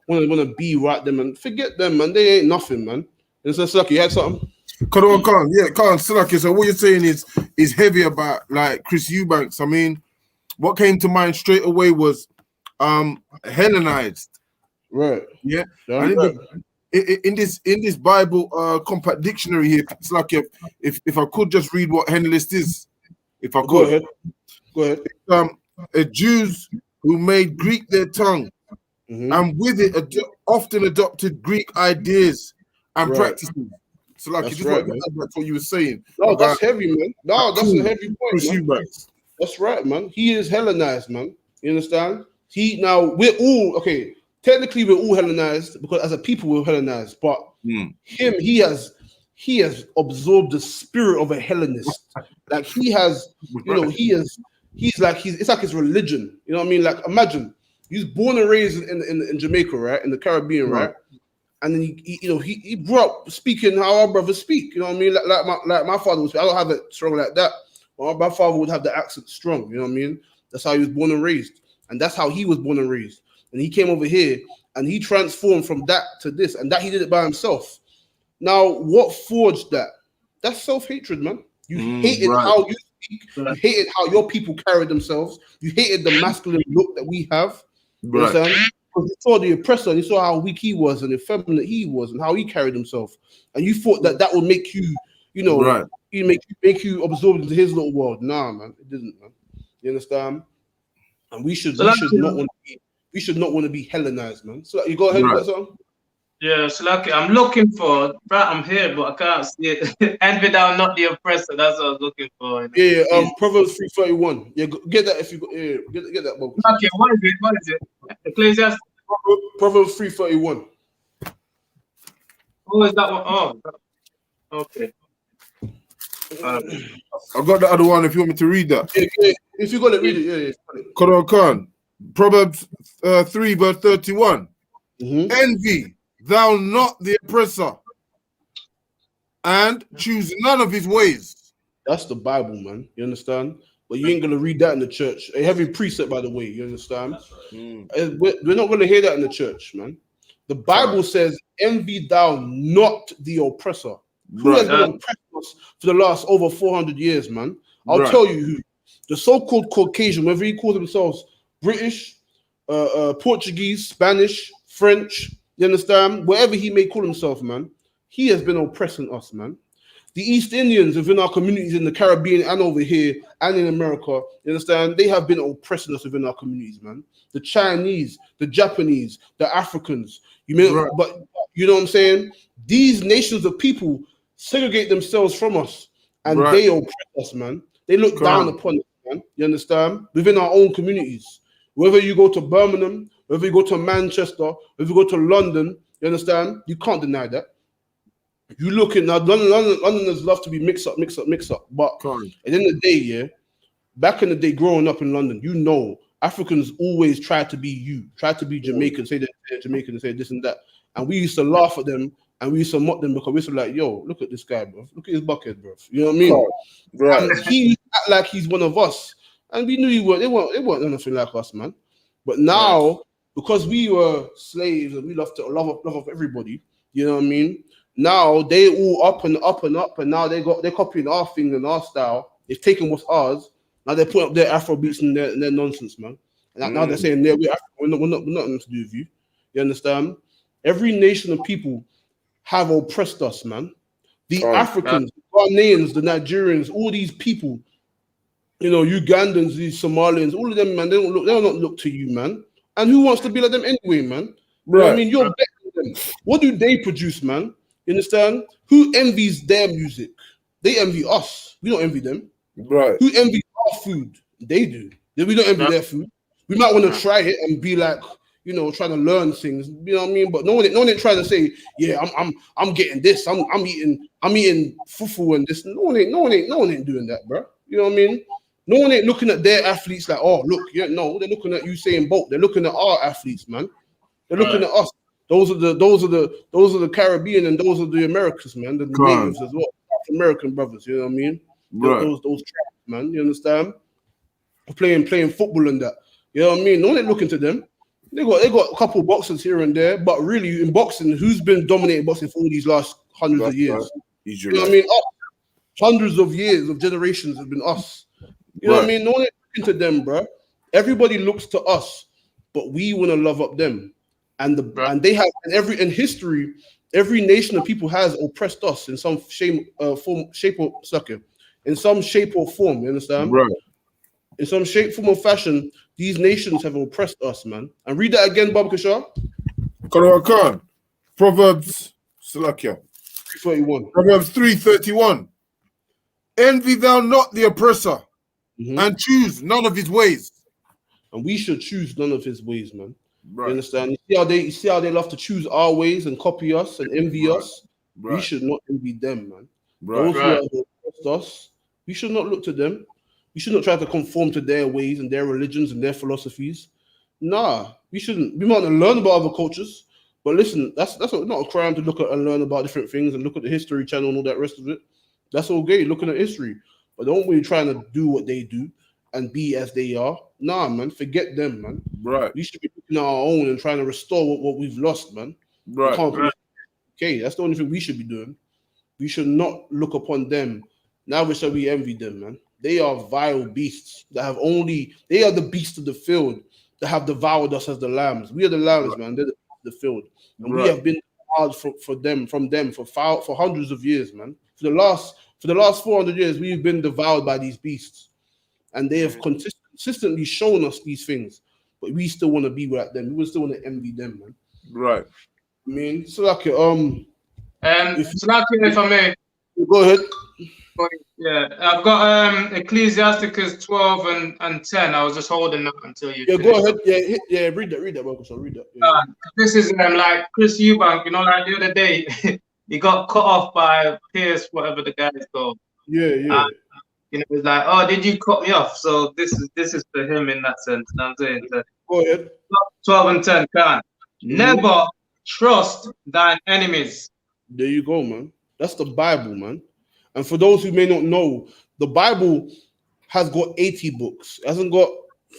about want to be right there, man. Forget them, man. They ain't nothing, man. And so, Slaki, you had something? Can't. Slaki, so what you're saying is heavy about, like, Chris Eubanks. I mean, what came to mind straight away was Hellenized. Right. Yeah. In this Bible compact dictionary here, it's like if I could just read what Hellenist is, if I could. Go ahead. A Jews who made Greek their tongue, and with it often adopted Greek ideas and practices. So like that's what you were saying. No, that's heavy, man. No, that's a heavy point, man. That's right, man. He is Hellenized, man. You understand? We're all technically we're all Hellenized because as a people we're Hellenized, but he has absorbed the spirit of a Hellenist. Like he has, it's like his religion. You know what I mean? Like imagine he's born and raised in Jamaica, right? In the Caribbean, right? And then he grew up speaking how our brothers speak. You know what I mean? Like my father would speak. I don't have it strong like that. But my father would have the accent strong. You know what I mean? That's how he was born and raised, and that's how he was born and raised. And he came over here and he transformed from that to this, and that he did it by himself. Now, what forged that? That's self-hatred, man. You hated how you speak. You hated how your people carried themselves. You hated the masculine look that we have. You understand? Because you saw the oppressor and you saw how weak he was and effeminate he was and how he carried himself. And you thought that would make you, make you absorbed into his little world. Nah, man, it didn't, man. You understand? And we should not want to be we should not want to be Hellenized, man. So you go ahead with that song. Yeah, Slaki, I'm looking for. I'm here, but I can't see it. Envy thou not the oppressor. That's what I was looking for. Yeah, Proverbs 3:31. Yeah, get that if you get that book. Okay, what is it? What is it? Ecclesiastes. Proverbs 3:31. Oh, is that one? Oh, okay. I got the other one if you want me to read that. Yeah. If you got it, read it. Yeah. Quran Khan. Proverbs 3 verse 31. Envy thou not the oppressor, and choose none of his ways. That's the Bible, man. You understand? But you ain't gonna read that in the church. A heavy precept, by the way. You understand? We're not gonna hear that in the church, man. The Bible says, "Envy thou not the oppressor." Who has been oppressing us for the last over 400 years, man? I'll tell you who. The so-called Caucasian, whether he calls themselves British, Portuguese, Spanish, French, you understand? Whatever he may call himself, man, he has been oppressing us, man. The East Indians within our communities in the Caribbean and over here and in America, you understand? They have been oppressing us within our communities, man. The Chinese, the Japanese, the Africans. But you know what I'm saying? These nations of people segregate themselves from us and they oppress us, man. They look down upon us, man. You understand? Within our own communities. Whether you go to Birmingham, whether you go to Manchester, whether you go to London, you understand? You can't deny that. You look at now, Londoners love to be mix up. But at the end of the day, yeah, back in the day, growing up in London, you know, Africans always try to be you, try to be Jamaican, say that they're Jamaican and say this and that. And we used to laugh at them and we used to mock them because we used to like, yo, look at this guy, bro. Look at his bucket, bro. You know what I mean? And he act like he's one of us. And we knew they weren't anything like us, man. But now, because we were slaves and we love up everybody, you know what I mean? Now they all up and up and up, and now they're copying our thing and our style. They've taken what's ours. Now they're putting up their Afro beats and their nonsense, man. And now they're saying, we're nothing to do with you. You understand? Every nation of people have oppressed us, man. The Africans, the Ghanaians, the Nigerians, all these people, you know, Ugandans, these Somalians, all of them, man, they don't look to you, man. And who wants to be like them anyway, man? You know what I mean, you're better than them. What do they produce, man? You understand? Who envies their music? They envy us. We don't envy them. Right. Who envies our food? They do. We don't envy their food. We might want to try it and be like, you know, trying to learn things. You know what I mean? But no one ain't trying to say, yeah, I'm getting this. I'm eating fufu and this. No one ain't doing that, bro. You know what I mean? No one ain't looking at their athletes like, oh, look, no, they're looking at Usain Bolt. They're looking at our athletes, man. They're looking at us. Those are the Caribbean and those are the Americans, man. The natives as well, American brothers. You know what I mean? Those tribes, man. You understand? Playing football and that. You know what I mean? No one ain't looking to them. They got a couple boxers here and there, but really in boxing, who's been dominating boxing for all these last hundreds of years? You know what I mean? Hundreds of years of generations have been us. You know what I mean? No one ain't looking to them, bro. Everybody looks to us, but we want to love up them. And they have in history, every nation of people has oppressed us in some shape or form. In some shape or form, you understand? Right. In some shape, form, or fashion, these nations have oppressed us, man. And read that again, Bob Kishar. Khan. Proverbs 3:31. Proverbs 3:31. Envy thou not the oppressor, and choose none of his ways. And we should choose none of his ways, man. Right. You understand? You see how they love to choose our ways and copy us and envy us. Right. We should not envy them, man. Those who have oppressed us, we should not look to them. We should not try to conform to their ways and their religions and their philosophies. Nah, we shouldn't. We might learn about other cultures, but listen, that's not a crime to look at and learn about different things and look at the History Channel and all that rest of it. That's okay, looking at history. But don't be trying to do what they do and be as they are. Nah, man, forget them, man. Right. We should be looking at our own and trying to restore what we've lost, man. Right. Okay, that's the only thing we should be doing. We should not look upon them. Now we shall we envy them, man. They are vile beasts they are the beasts of the field that have devoured us as the lambs. We are the lambs, man. They're the field. And we have been devoured from them for hundreds of years, man. For the last 400 years, we've been devoured by these beasts. And they have consistently shown us these things. but we still want to be like them. We still want to envy them, man. Right. I mean, so like if I may, go ahead. Yeah, I've got Ecclesiasticus 12 and 10. I was just holding that until you. Yeah, go ahead. Yeah, read that, Marcus. I'll read that. Yeah. This is like Chris Eubank, you know, like the other day, he got cut off by Pierce, whatever the guy is called. Yeah. You know, it's like, oh, did you cut me off? So this is for him in that sense. And I'm saying that. Go ahead. 12 and 10 can. Never trust thine enemies. There you go, man. That's the Bible, man. And for those who may not know, the Bible has got 80 books. It hasn't got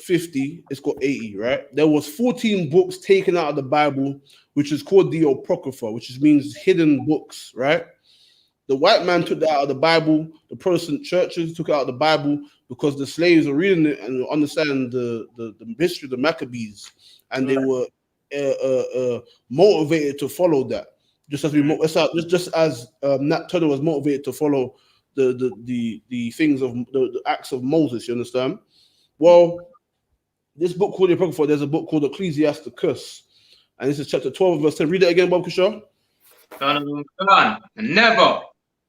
50, it's got 80, right? There was 14 books taken out of the Bible, which is called the Apocrypha, which means hidden books, right? The white man took that out of the Bible. The Protestant churches took it out of the Bible because the slaves were reading it and understanding the history of the Maccabees, and they were motivated to follow that. Just as Nat Turner was motivated to follow the things of the acts of Moses. You understand? Well, this book called the Apocrypha, there's a book called Ecclesiasticus, and this is chapter 12, verse 10. Read it again, Bob Kishaw. Never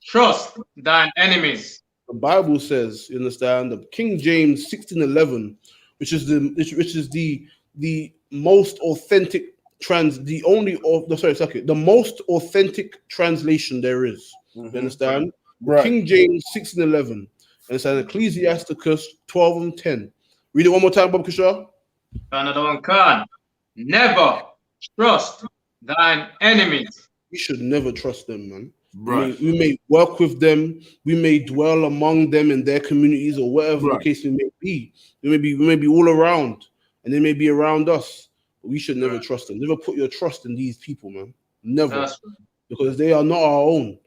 trust thine enemies. The Bible says, you understand, the King James 1611, which is the most authentic the most authentic translation there is. You understand? Right. King James 1611, and it's an Ecclesiasticus 12 and 10. Read it one more time, Bob Kishaw. Another one can. Never trust thine enemies. We should never trust them, man. Right. We may work with them, we may dwell among them in their communities or whatever the case may be. We may be all around, and they may be around us. But we should never trust them. Never put your trust in these people, man. Never. Because they are not our own.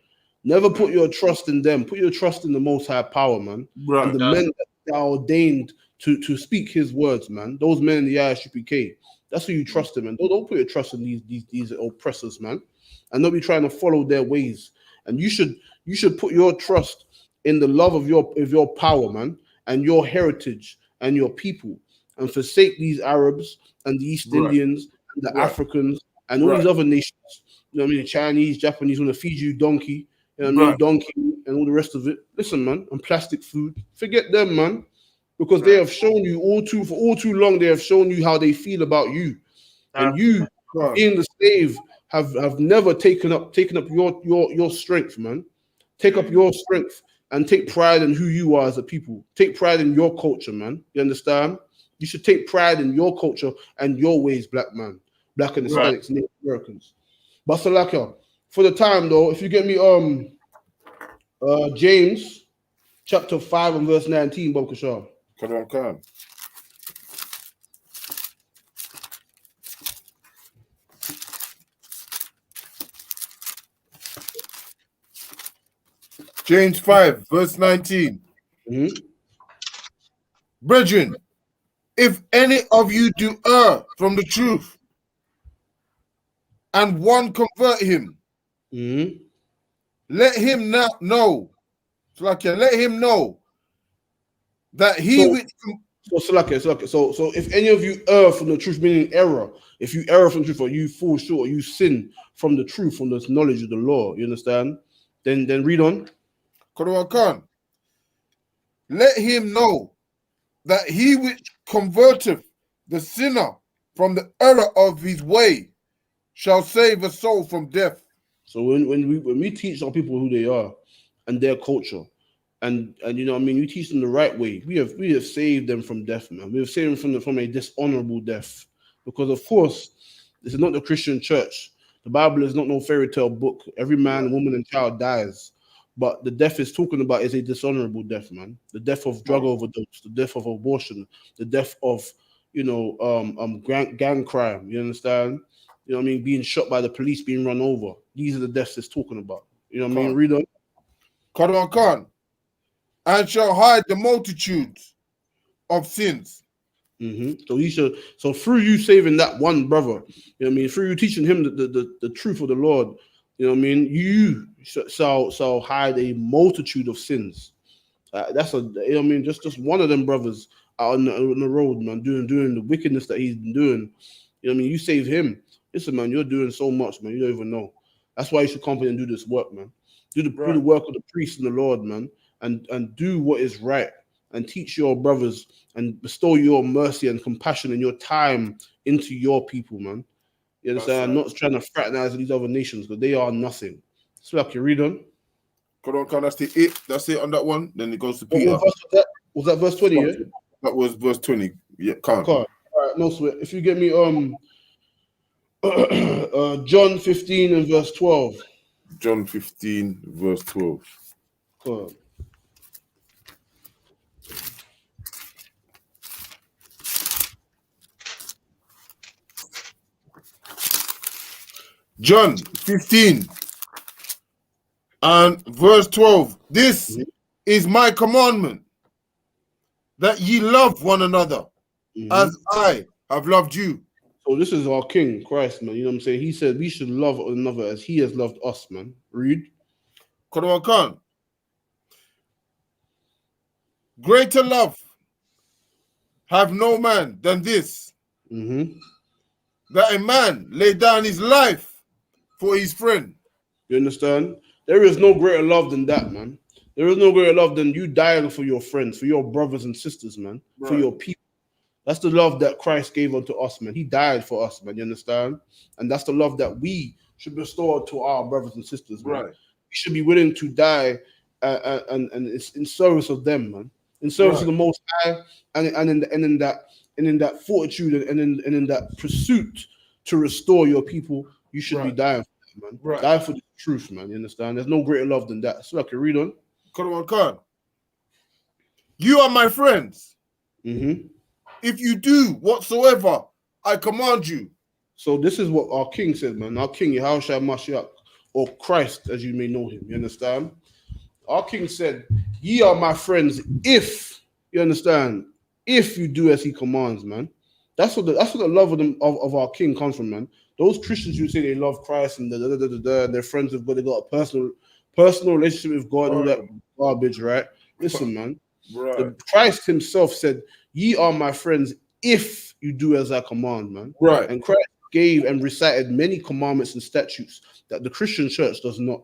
Never put your trust in them. Put your trust in the Most High Power, man. Right. And the men that are ordained to speak His words, man. Those men in the I.S.U.P.K. That's who you trust in, man. Don't put your trust in these oppressors, man. And don't be trying to follow their ways. And you should put your trust in the love of your power, man, and your heritage and your people, and forsake these Arabs and the East Indians and the Africans and all these other nations. You know what I mean? The Chinese, Japanese want to feed you donkey, you know what I mean? Donkey and all the rest of it. Listen, man, and plastic food. Forget them, man, because they have shown you for all too long. They have shown you how they feel about you, and you, being the slave, have never taken up your strength, man. Take up your strength and take pride in who you are as a people. Take pride in your culture, man. You understand? You should take pride in your culture and your ways, black man, black and Hispanics, Native Americans. But Salaka, for the time though, if you get me James chapter 5 and verse 19, Bob Kashar. Come. James 5, verse 19. Brethren, if any of you do err from the truth, and one convert him, let him not know. Let him know that he which. So if any of you err from the truth, meaning error, if you err from the truth, or you fall short, or you sin from the truth, from the knowledge of the law, you understand? Then read on. Let him know that he which converteth the sinner from the error of his way shall save a soul from death. So when we teach our people who they are and their culture, and you know what I mean, we teach them the right way, we have saved them from death, man. We have saved them from a dishonorable death. Because of course, this is not the Christian church. The Bible is not no fairy tale book. Every man, woman, and child dies. But the death is talking about is a dishonorable death, man. The death of drug overdose, the death of abortion, the death of, gang crime. You understand? You know what I mean? Being shot by the police, being run over. These are the deaths it's talking about. You know what I mean? Read on. And shall hide the multitudes of sins. So through you saving that one brother, you know what I mean? Through you teaching him the truth of the Lord, you know what I mean? You shall hide a multitude of sins. You know what I mean? Just one of them brothers out on the road, man, doing the wickedness that he's been doing. You know what I mean? You save him. Listen, man, you're doing so much, man. You don't even know. That's why you should come in and do this work, man. Do the work of the priest and the Lord, man, and do what is right, and teach your brothers and bestow your mercy and compassion and your time into your people, man. You understand? I'm not trying to fraternize these other nations because they are nothing. So like you read on. Come on, that's it. That's it on that one. Then it goes to Peter. What verse was that? Was that verse 20? Yeah, that was verse 20. Yeah, can't. All right, no sweat. If you get me John 15 and verse 12. John 15 verse 12. Cool. John 15 and verse 12. This is my commandment, that ye love one another as I have loved you. So this is our King, Christ, man. You know what I'm saying? He said we should love one another as he has loved us, man. Read. Khan. Greater love have no man than this, that a man lay down his life for his friend. You understand? There is no greater love than that, man. There is no greater love than you dying for your friends, for your brothers and sisters, man, for your people. That's the love that Christ gave unto us, man. He died for us, man. You understand? And that's the love that we should bestow to our brothers and sisters, man. We should be willing to die and it's in service of them, man. In service of the Most High, and in that fortitude and in that pursuit to restore your people, you should be dying for them, man. Die for the truth, man. You understand? There's no greater love than that. So I can read on. Khan. You are my friends. If you do whatsoever I command you. So this is what our King said, man. Our King, Yahushua Mashiach, or Christ, as you may know him. You understand? Our King said, ye are my friends if, you understand, if you do as he commands, man. That's what the love of our King comes from, man. Those Christians who say they love Christ and and they're friends with God, they got a personal relationship with God, all that garbage, right? Listen, man. Christ himself said, ye are my friends if you do as I command, man. And Christ gave and recited many commandments and statutes that the Christian church does not.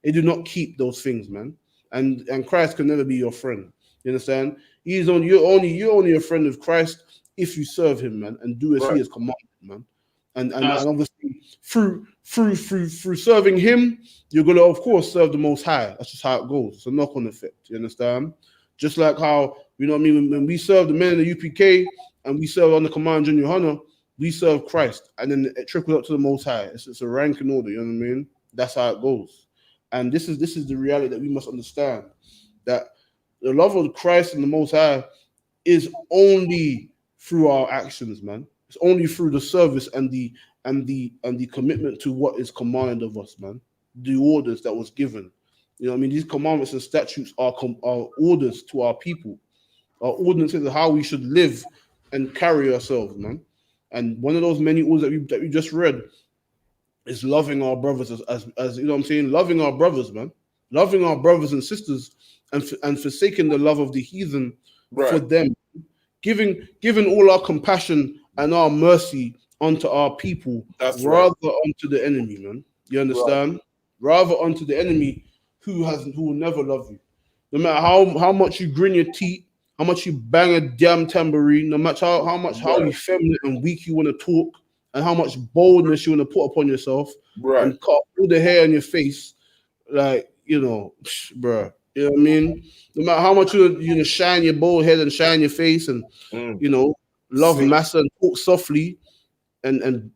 They do not keep those things, man. And Christ can never be your friend. You understand? You're only a friend of Christ if you serve him, man, and do as he has commanded, man. And obviously through serving him, you're gonna of course serve the Most High. That's just how it goes. It's a knock-on effect. You understand? Just like how, you know what I mean, when we serve the men in the UPK and we serve under Command John YAHANNA, we serve Christ, and then it trickles up to the Most High. It's a rank and order. You know what I mean? That's how it goes. And this is the reality that we must understand, that the love of Christ and the Most High is only through our actions, man. It's only through the service and the commitment to what is commanded of us, man. The orders that was given. You know what I mean? These commandments and statutes are orders to our people, are ordinances of how we should live and carry ourselves, man. And one of those many orders that we just read is loving our brothers as you know what I'm saying, loving our brothers, man, loving our brothers and sisters, and forsaking the love of the heathen for them, giving all our compassion and our mercy unto our people, rather unto the enemy, man. You understand? Rather unto the enemy who will never love you. No matter how much you grin your teeth, how much you bang a damn tambourine, no matter how you feminine and weak you want to talk, and how much boldness you want to put upon yourself, and cut all the hair on your face, like, you know, bruh. You know what I mean? No matter how much you shine your bald head and shine your face and you know, love massa and talk softly and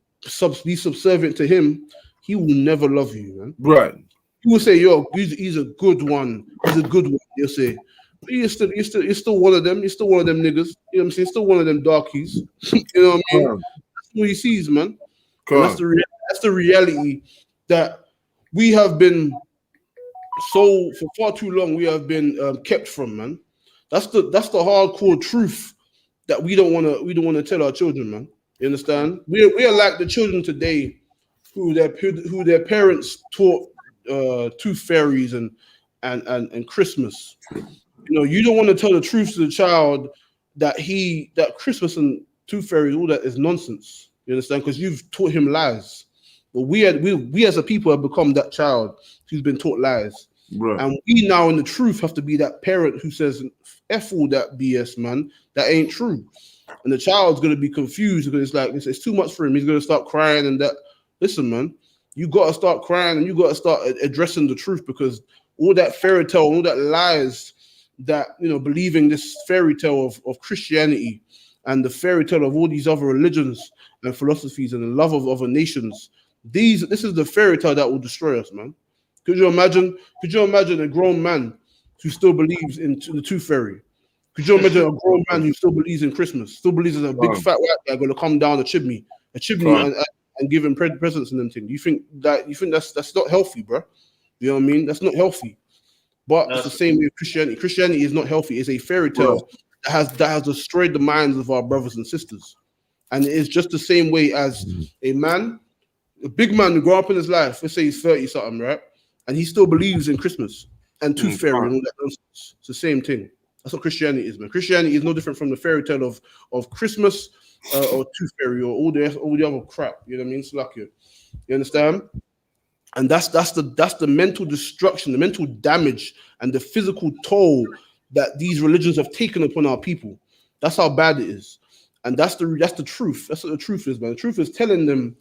be subservient to him, he will never love you, man. He will say, yo, he's a good one. He's a good one. You'll say, but you're still one of them. You're still one of them niggas. You know what I'm saying? Still one of them darkies. You know what I mean? That's what he sees, man. That's the reality that we have been for far too long. We have been kept from, man. That's the hardcore truth that we don't want to tell our children, man. You understand? We are like the children today who their parents taught tooth fairies and Christmas. You know, you don't want to tell the truth to the child that Christmas and tooth fairies, all that is nonsense. You understand? Because you've taught him lies. But we as a people have become that child who's been taught lies. Right. And we now in the truth have to be that parent who says, F all that BS, man. That ain't true. And the child's gonna be confused because it's like it's too much for him. He's gonna start crying and that. Listen, man, you gotta start crying and you gotta start addressing the truth, because all that fairy tale, all that lies, that believing this fairy tale of Christianity and the fairy tale of all these other religions and philosophies and the love of other nations. This is the fairy tale that will destroy us, man. Could you imagine a grown man who still believes in the tooth fairy? Could you imagine a grown man who still believes in Christmas, still believes there's a big fat white guy going to come down a chimney and give him presents and them things? You think that's not healthy, bro? You know what I mean? That's not healthy. But it's the same with Christianity. Christianity is not healthy. It's a fairy tale that has destroyed the minds of our brothers and sisters. And it is just the same way as a big man who grew up in his life, let's say he's 30-something, right? And he still believes in Christmas and tooth fairy and all that nonsense. It's the same thing. That's what Christianity is, man. Christianity is no different from the fairy tale of Christmas or tooth fairy or all the other crap. You know what I mean? It's like you understand? And that's the mental destruction, the mental damage, and the physical toll that these religions have taken upon our people. That's how bad it is. And that's the truth. That's what the truth is, man. The truth is telling them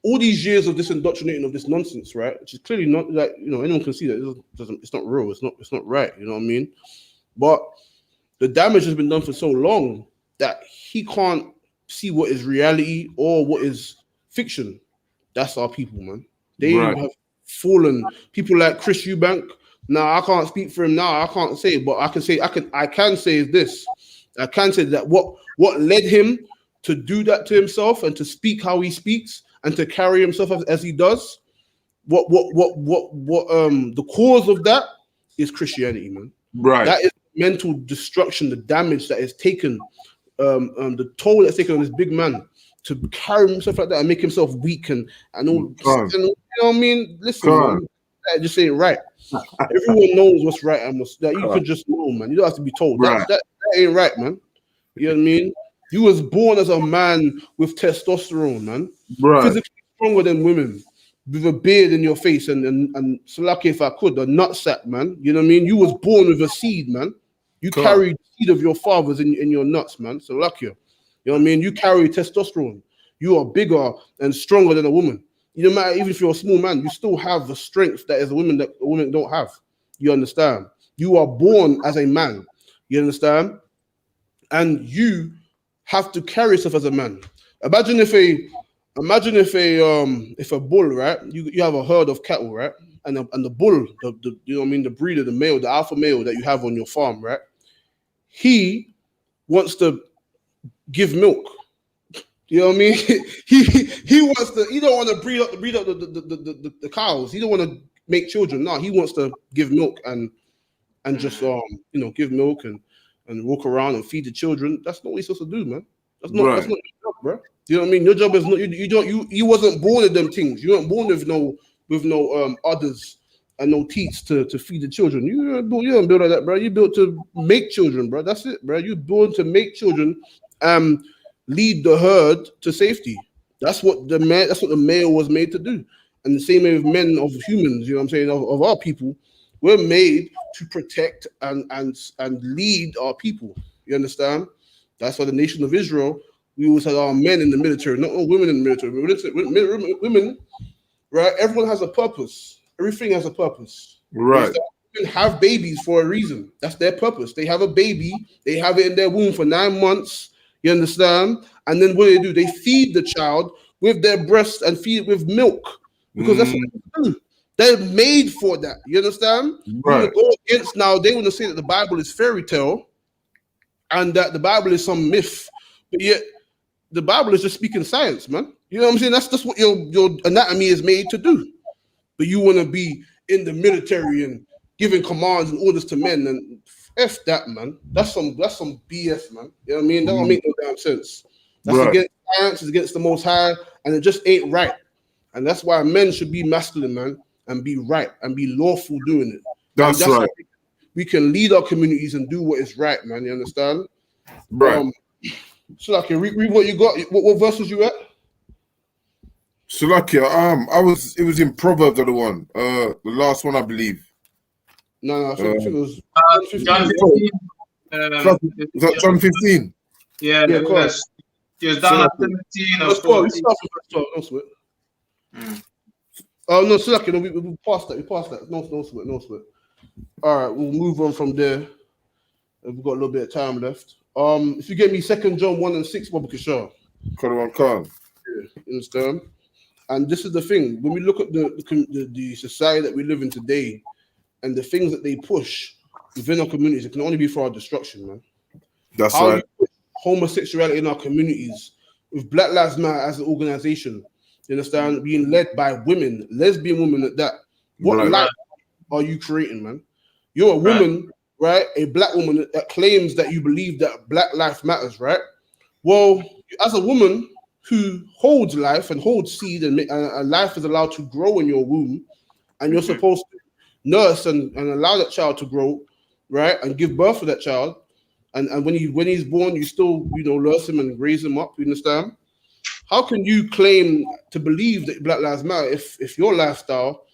all these years of this indoctrinating of this nonsense, right? Which is clearly not like, anyone can see that it's not real. It's not right. You know what I mean? But the damage has been done for so long that he can't see what is reality or what is fiction. That's our people, man. They have fallen. People like Chris Eubank. Now I can't speak for him. Now I can't say, but I can say this. I can say that what led him to do that to himself and to speak how he speaks and to carry himself as he does. What the cause of that is Christianity, man. Right. That is mental destruction, the damage that is taken, the toll that's taken on this big man to carry himself like that and make himself weak and all. And, you know what I mean? Listen, man, that just ain't right. Everyone knows what's right and what's that. You could just know, man. You don't have to be told. Right. That ain't right, man. You know what I mean? You was born as a man with testosterone, man. Right. Physically stronger than women, with a beard in your face and so lucky if I could, a nutsack, man. You know what I mean? You was born with a seed, man. You carry the seed of your fathers in your nuts, man. So lucky. You know what I mean? You carry testosterone. You are bigger and stronger than a woman. You no matter, even if you're a small man, you still have the strength that is a woman don't have. You understand? You are born as a man. You understand? And you have to carry yourself as a man. Imagine if a bull, right? You have a herd of cattle, right? And the bull, the you know what I mean, the breeder, the male, the alpha male that you have on your farm, right? He wants to give milk. You know what I mean? He wants to. He don't want to breed up the cows. He don't want to make children. No, he wants to give milk and just give milk and walk around and feed the children. That's not what he's supposed to do, man. That's not your job, bro. You know what I mean? Your job is not. You wasn't born with them things. You weren't born with no udders and no teats to feed the children. You don't build like that, bro. You built to make children, bro. That's it, bro. You born to make children. Lead the herd to safety. That's what the male was made to do. And the same way with men of humans, you know what I'm saying, of our people, we're made to protect and lead our people. You understand? That's why the nation of Israel, we always had our men in the military, not all women in the military. Women, right? Everyone has a purpose. Everything has a purpose. Right. Women have babies for a reason. That's their purpose. They have a baby. They have it in their womb for 9 months. You understand? And then what do? They feed the child with their breasts and feed it with milk because that's what they do. They're made for that. You understand? Right. Go against now. They want to say that the Bible is fairy tale and that the Bible is some myth, but yet the Bible is just speaking science, man. You know what I'm saying? That's what your anatomy is made to do. But you want to be in the military and giving commands and orders to men and F that, man. That's some BS, man. You know what I mean? That don't make no damn sense. That's against science, it's against the Most High, and it just ain't right. And that's why men should be masculine, man, and be right and be lawful doing it. That's right. We can lead our communities and do what is right, man. You understand? Right. So like, read what you got. What verses you at? Salakia, it was in Proverbs, the one, the last one, I believe. No, I think it was John 15. 15. Is that John 15? Yeah, Yeah, go on. You're down at 17 or Verse 12. We 14. start from verse 12. No sweat. Mm. Oh no, so like, we passed that. We passed that. No sweat. No sweat. All right, we'll move on from there. We've got a little bit of time left. If you get me 2 John 1 and 6, Baba Kishar. Khan. You understand? And this is the thing. When we look at the society that we live in today and the things that they push within our communities, it can only be for our destruction, man. That's How right. you push homosexuality in our communities with Black Lives Matter as an organization, you understand, being led by women, lesbian women at that. What Right. life are you creating, man? You're a woman, right? A Black woman that claims that you believe that Black life matters, right? Well, as a woman who holds life and holds seed and life is allowed to grow in your womb, and you're supposed to nurse and allow that child to grow, right, and give birth to that child, and when he's born, you still nurse him and raise him up. You understand? How can you claim to believe that Black Lives Matter if your lifestyle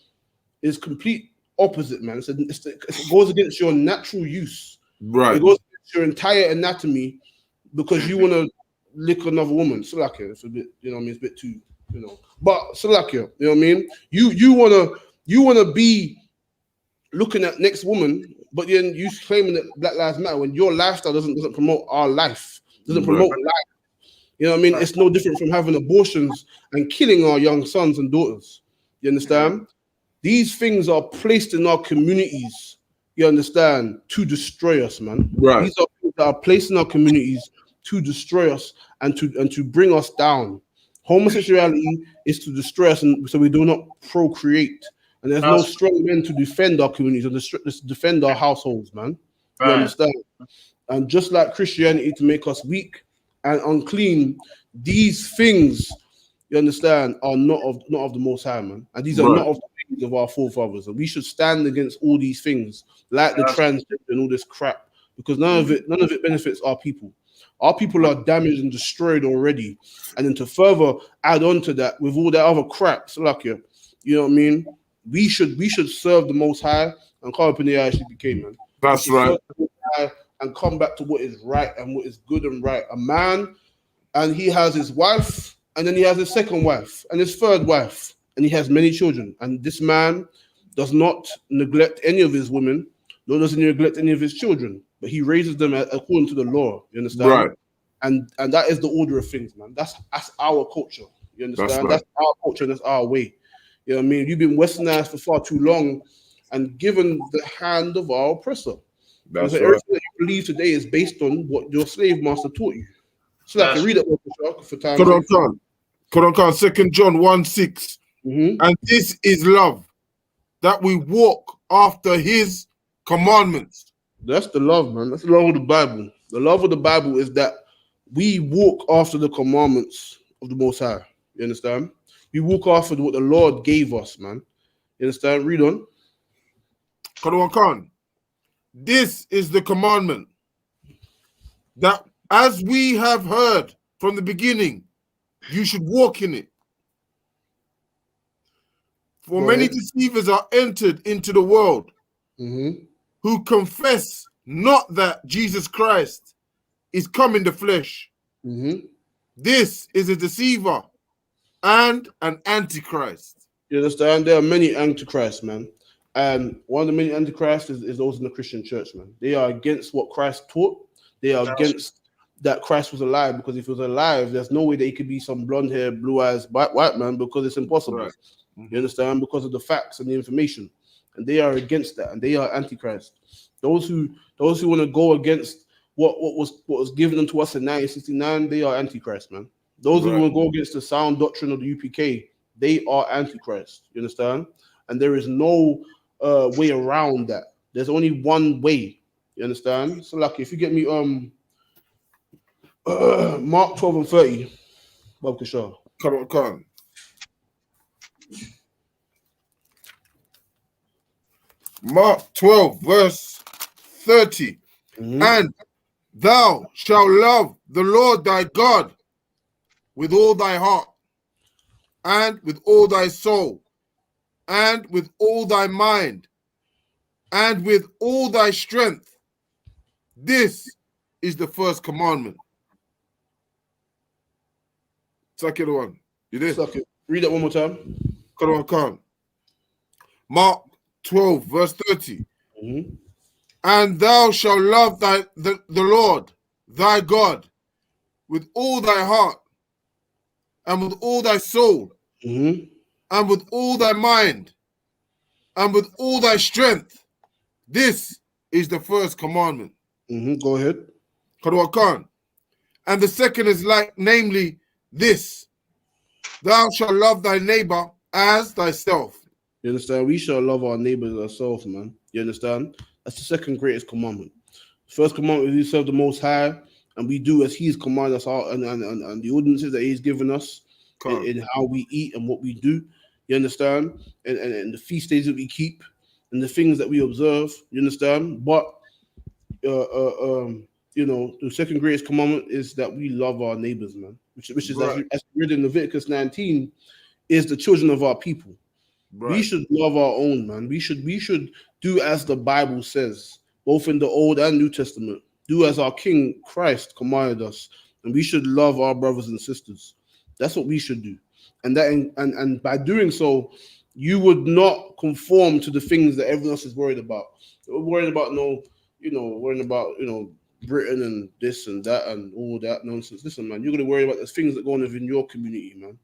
is complete opposite, man? It goes against your natural use. Right. It goes against your entire anatomy because you want to lick another woman. Salakia, it's a bit, it's a bit too, But Salakia, you know what I mean? You wanna be looking at next woman, but then you claiming that Black Lives Matter when your lifestyle doesn't promote our life, doesn't promote life. You know what I mean? It's no different from having abortions and killing our young sons and daughters. You understand? These things are placed in our communities, you understand, to destroy us, man. Right. These are things that are placed in our communities to destroy us and to bring us down. Homosexuality is to destroy us, and so we do not procreate. And there's no strong men to defend our communities and to defend our households, man. You understand? And just like Christianity to make us weak and unclean, these things, you understand, are not of the Most High, man. And these are not of the ways of our forefathers. And we should stand against all these things, like the transgender and all this crap, because none of it benefits our people. Our people are damaged and destroyed already. And then to further add on to that with all that other crap, Salakia, you know what I mean? We should serve the Most High and come up in the I.S.U.P.K, man. That's right. And come back to what is right and what is good and right. A man, and he has his wife, and then he has his second wife and his third wife, and he has many children. And this man does not neglect any of his women, nor does he neglect any of his children, but he raises them according to the law. You understand? Right. And that is the order of things, man. That's our culture. You understand? That's our culture. That's our way. You know what I mean? You've been westernized for far too long and given the hand of our oppressor. That's right. Everything that you believe today is based on what your slave master taught you. So I can read it for time. Quran, 2 John 1:6. And this is love, that we walk after his commandments. That's the love, man. That's the love of the Bible. The love of the Bible is that we walk after the commandments of the Most High. You understand? We walk after what the Lord gave us, man. You understand? Read on. Quran, this is the commandment, that as we have heard from the beginning, you should walk in it. For many deceivers are entered into the world, who confess not that Jesus Christ is come in the flesh. This is a deceiver and an antichrist. You understand? There are many antichrists, man. And one of the many antichrists is those in the Christian church, man. They are against what Christ taught. They are against that Christ was alive, because if he was alive, there's no way that he could be some blonde hair, blue eyes, white man, because it's impossible. Right. You understand? Because of the facts and the information. And they are against that, and they are antichrist. Those who want to go against what was given unto us in 1969, they are antichrist, man. Those who want to go against the sound doctrine of the UPK, they are antichrist. You understand? And there is no way around that. There's only one way. You understand? So, like, if you get me Mark 12 and 30, Bob Kishar. Come on. Mark 12, verse 30. And Thou shalt love the Lord thy God with all thy heart, and with all thy soul, and with all thy mind, and with all thy strength. This is the first commandment. Second one. You did? Suck it. Read that one more time. Come. Mark 12, verse 30. Mm-hmm. And thou shalt love the Lord thy God with all thy heart, and with all thy soul, Mm-hmm. and with all thy mind, and with all thy strength. This is the first commandment. Mm-hmm. Go ahead. And the second is like, namely, this: thou shalt love thy neighbor as thyself. You understand? We shall love our neighbors as ourselves, man. You understand? That's the second greatest commandment. First commandment is we serve the Most High, and we do as He's commanded us, and the ordinances that He's given us in how we eat and what we do. You understand? And the feast days that we keep, and the things that we observe. You understand? But the second greatest commandment is that we love our neighbors, man. Which is Right. as read in Leviticus 19, is the children of our people. Right. We should love our own, man. We should do as the Bible says, both in the Old and New Testament. Do as our King Christ commanded us, and we should love our brothers and sisters. That's what we should do, and by doing so, you would not conform to the things that everyone else is worried about. We're worried about Britain and this and that and all that nonsense. Listen, man, you're gonna worry about the things that go on within your community, man.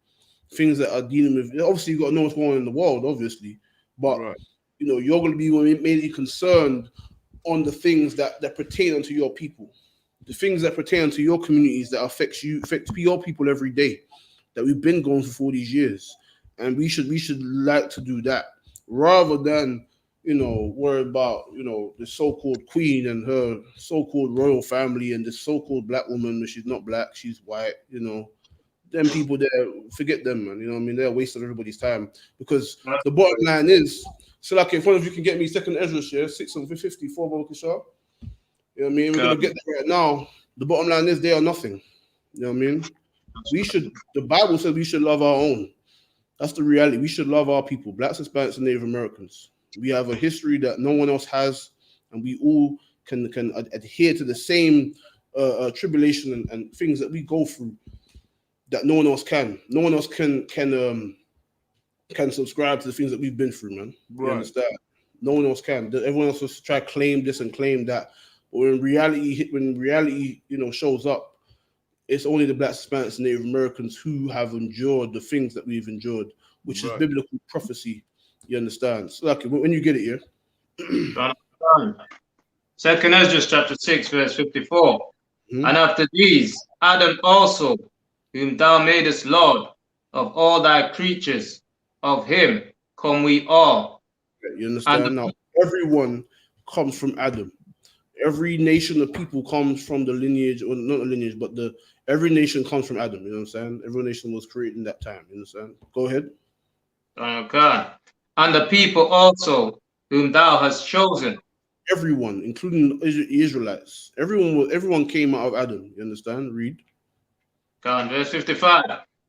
Things that are dealing with. Obviously, you got to know what's going on in the world, obviously, but Right. you're going to be mainly concerned on the things that pertain unto your people, the things that pertain to your communities that affect your people every day, that we've been going for all these years, and we should like to do that rather than worry about the so-called queen and her so-called royal family and this so-called black woman. She's not black, she's white. Them people there, forget them, man. You know what I mean? They're a waste of everybody's time, because the bottom line is, so like if one of you can get me second Ezra share, 654 Baruch Kishar. You know what I mean? We're gonna get there right now. The bottom line is they are nothing. You know what I mean? The Bible says we should love our own. That's the reality. We should love our people, blacks, Hispanics, and Native Americans. We have a history that no one else has, and we all can adhere to the same tribulation and things that we go through that no one else can. No one else can subscribe to the things that we've been through, man. Right. You understand? No one else can. Everyone else wants to try to claim this and claim that. But when reality shows up, it's only the blacks, Hispanics, and Native Americans who have endured the things that we've endured, which is biblical prophecy. You understand? So, like, when you get it here. Second Ezra chapter 6, verse 54. Mm-hmm. And after these, Adam also, whom thou madest Lord of all thy creatures, of him come we all. You understand? Now, everyone comes from Adam. Every nation of people comes from the lineage, or not the lineage, but every nation comes from Adam. You know what I'm saying? Every nation was created in that time. You understand? Go ahead. Okay. And the people also, whom thou hast chosen. Everyone, including the Israelites. Everyone came out of Adam. You understand? Read. God, verse 55.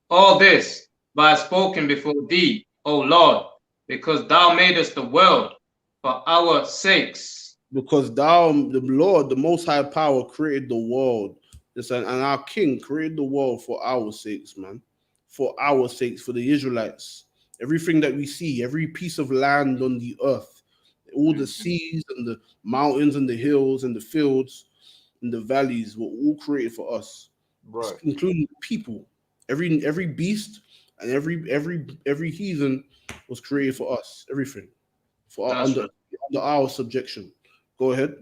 All this I have spoken before thee, O Lord, because thou madest the world for our sakes. Because thou, the Lord, the Most High Power, created the world. And our King created the world for our sakes, man. For our sakes, for the Israelites. Everything that we see, every piece of land on the earth, all the seas and the mountains and the hills and the fields and the valleys were all created for us, right? Including people. Every beast and every heathen was created for us. Everything under our subjection. Go ahead.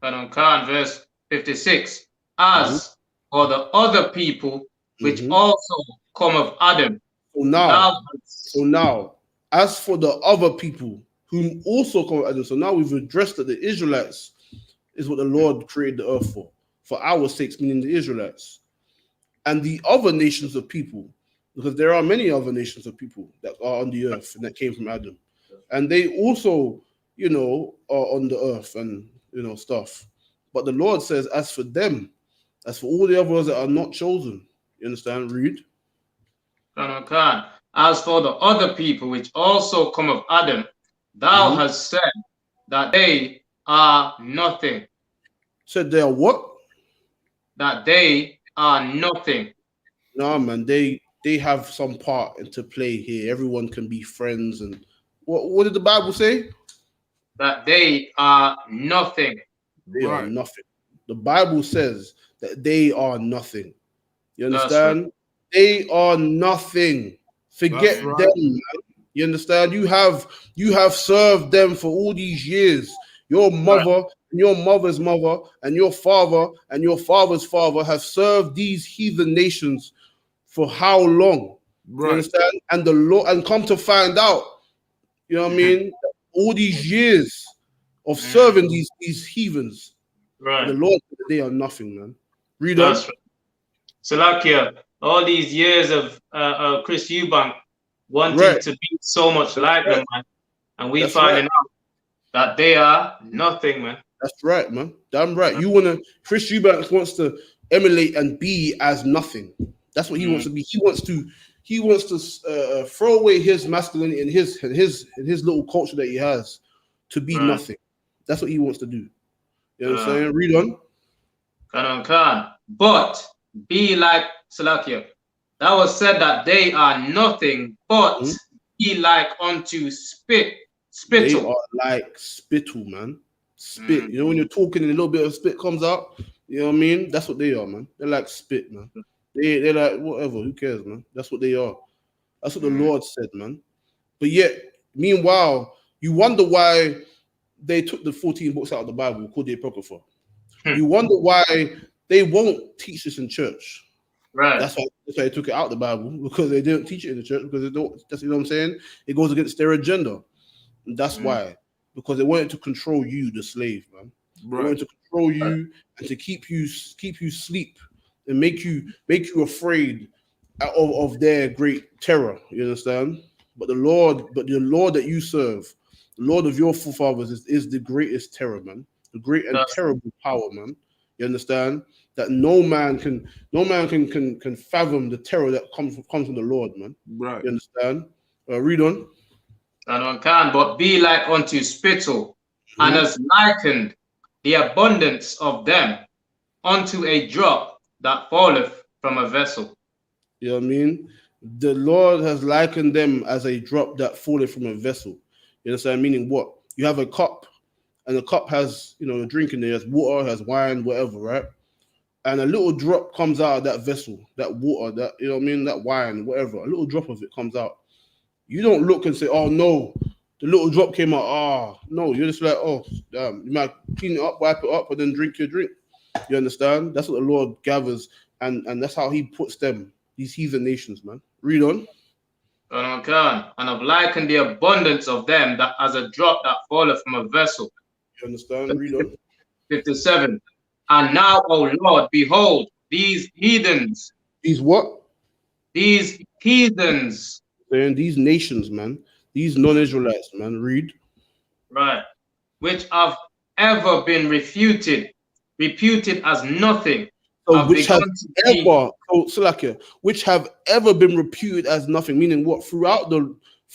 And on Khan, verse 56. As for the other people which also come of Adam. So now, as for the other people whom also come of Adam, so now we've addressed that the Israelites is what the Lord created the earth for our sakes, meaning the Israelites. And the other nations of people, because there are many other nations of people that are on the earth and that came from Adam. And they also, are on the earth and, stuff. But the Lord says, as for them, as for all the others that are not chosen, you understand? Read. As for the other people which also come of Adam, thou hast said that they are nothing. Said they are what? That they are nothing. No, man, they have some part into play here. Everyone can be friends. And what did the Bible say? That they are nothing. They are nothing. The Bible says that they are nothing. You understand? Right. They are nothing. Forget them, man. You understand? You have served them for all these years. Your mother and your mother's mother and your father and your father's father have served these heathen nations for how long? You understand? And the Lord, and come to find out, you know what I mean? All these years of serving these heathens, the Lord, they are nothing, man. Read on. Salakia, all these years of Chris Eubank wanting to be so much like them, man, and we finding out that they are nothing, man. That's right, man. Damn right. You wanna, Chris Eubank wants to emulate and be as nothing. That's what he wants to be. He wants to throw away his masculinity and his little culture that he has to be nothing. That's what he wants to do. You know what I'm saying? Read on. But be like Salakia. That was said that they are nothing, but be like unto spittle. They are like spittle, man. Spit. You know when you're talking and a little bit of spit comes out. You know what I mean? That's what they are, man. They're like spit, man. They're like whatever. Who cares, man? That's what they are. That's what the Lord said, man. But yet, meanwhile, you wonder why they took the 14 books out of the Bible called the Apocrypha. You wonder why they won't teach this in church. Right. That's why they took it out of the Bible, because they didn't teach it in the church, because they don't. That's, you know what I'm saying? It goes against their agenda. And that's why. Because they wanted to control you, the slave, man. They wanted to control you and to keep you sleep and make you afraid of their great terror. You understand? But the Lord that you serve, the Lord of your forefathers is the greatest terror, man. The great and terrible power, man. You understand? That no man can fathom the terror that comes from the Lord, man. Right. You understand? Read on. And one can, but be like unto spittle, and has likened the abundance of them unto a drop that falleth from a vessel. You know what I mean? The Lord has likened them as a drop that falleth from a vessel. You understand? Meaning what? You have a cup, and the cup has, a drink in there, has water, has wine, whatever, right? And a little drop comes out of that vessel, that water, that, you know what I mean, that wine, whatever, a little drop of it comes out. You don't look and say, oh no, the little drop came out. Oh no, you're just like, oh damn, you might clean it up, wipe it up, and then drink your drink. You understand? That's what the Lord gathers, and that's how he puts them, these heathen nations, man. Read on. And have likened the abundance of them that as a drop that falleth from a vessel. You understand? Read on. 57. And now, O Lord, behold, these heathens. These what? These heathens. Man, these nations, man. These non-Israelites, man. Read. Right. Which have ever been reputed as nothing. So which have ever been reputed as nothing, meaning what? Throughout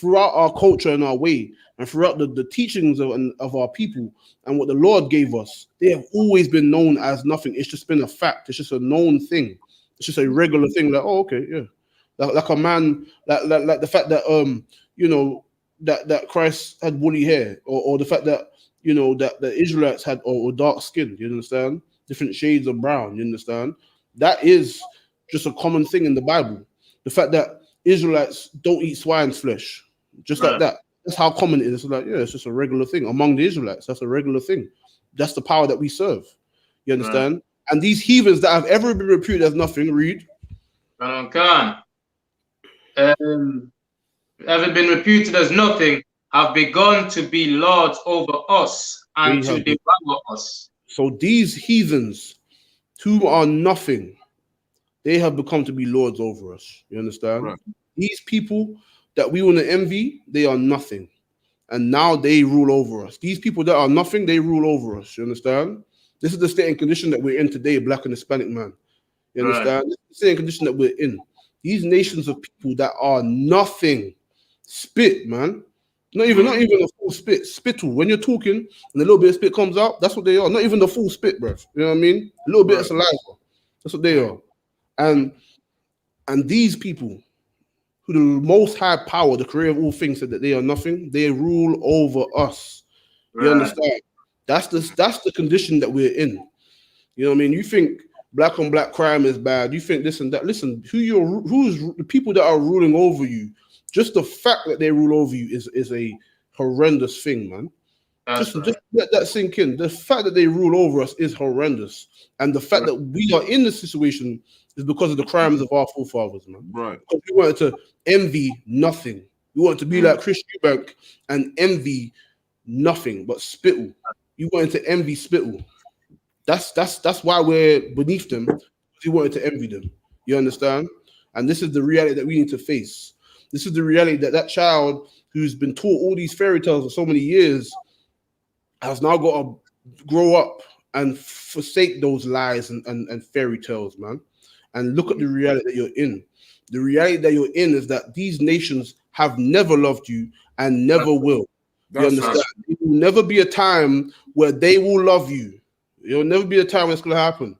our culture and our way, and throughout the teachings of our people and what the Lord gave us, they have always been known as nothing. It's just been a fact. It's just a known thing. It's just a regular thing. Like, oh, okay, yeah. Like a man, like the fact that that Christ had woolly hair, or the fact that that the Israelites had or dark skin. You understand? Different shades of brown. You understand? That is just a common thing in the Bible. The fact that Israelites don't eat swine's flesh, just like that. That's how common it is. It's like, yeah, it's just a regular thing among the Israelites. That's a regular thing. That's the power that we serve. You understand? Right. And these heathens that have ever been reputed as nothing, read. Having been reputed as nothing, have begun to be lords over us and to devour us. So these heathens who are nothing, they have become to be lords over us. You understand? Right. These people that we want to envy, they are nothing. And now they rule over us. These people that are nothing, they rule over us. You understand? This is the state and condition that we're in today, black and Hispanic man. You understand? This is the state and condition that we're in. These nations of people that are nothing, spit, man. Not even a full spit, spittle. When you're talking and a little bit of spit comes out, that's what they are. Not even the full spit, bro. You know what I mean? A little bit of saliva. That's what they are. And these people, who the Most High Power, the Creator of all things, said that they are nothing. They rule over us. You understand? That's the condition that we're in. You know what I mean? You think black on black crime is bad. You think this and that. Listen, who's the people that are ruling over you? Just the fact that they rule over you is a horrendous thing, man. Just let that sink in. The fact that they rule over us is horrendous, and the fact that we are in this situation is because of the crimes of our forefathers, man. Right. Because we wanted to envy nothing. We wanted to be like Chris Eubank and envy nothing but spittle. You wanted to envy spittle. That's why we're beneath them. We wanted to envy them. You understand? And this is the reality that we need to face. This is the reality that child who's been taught all these fairy tales for so many years has now got to grow up and forsake those lies and fairy tales, man. And look at the reality that you're in. The reality that you're in is that these nations have never loved you and never will. You understand? It will never be a time where they will love you. There will never be a time when it's going to happen.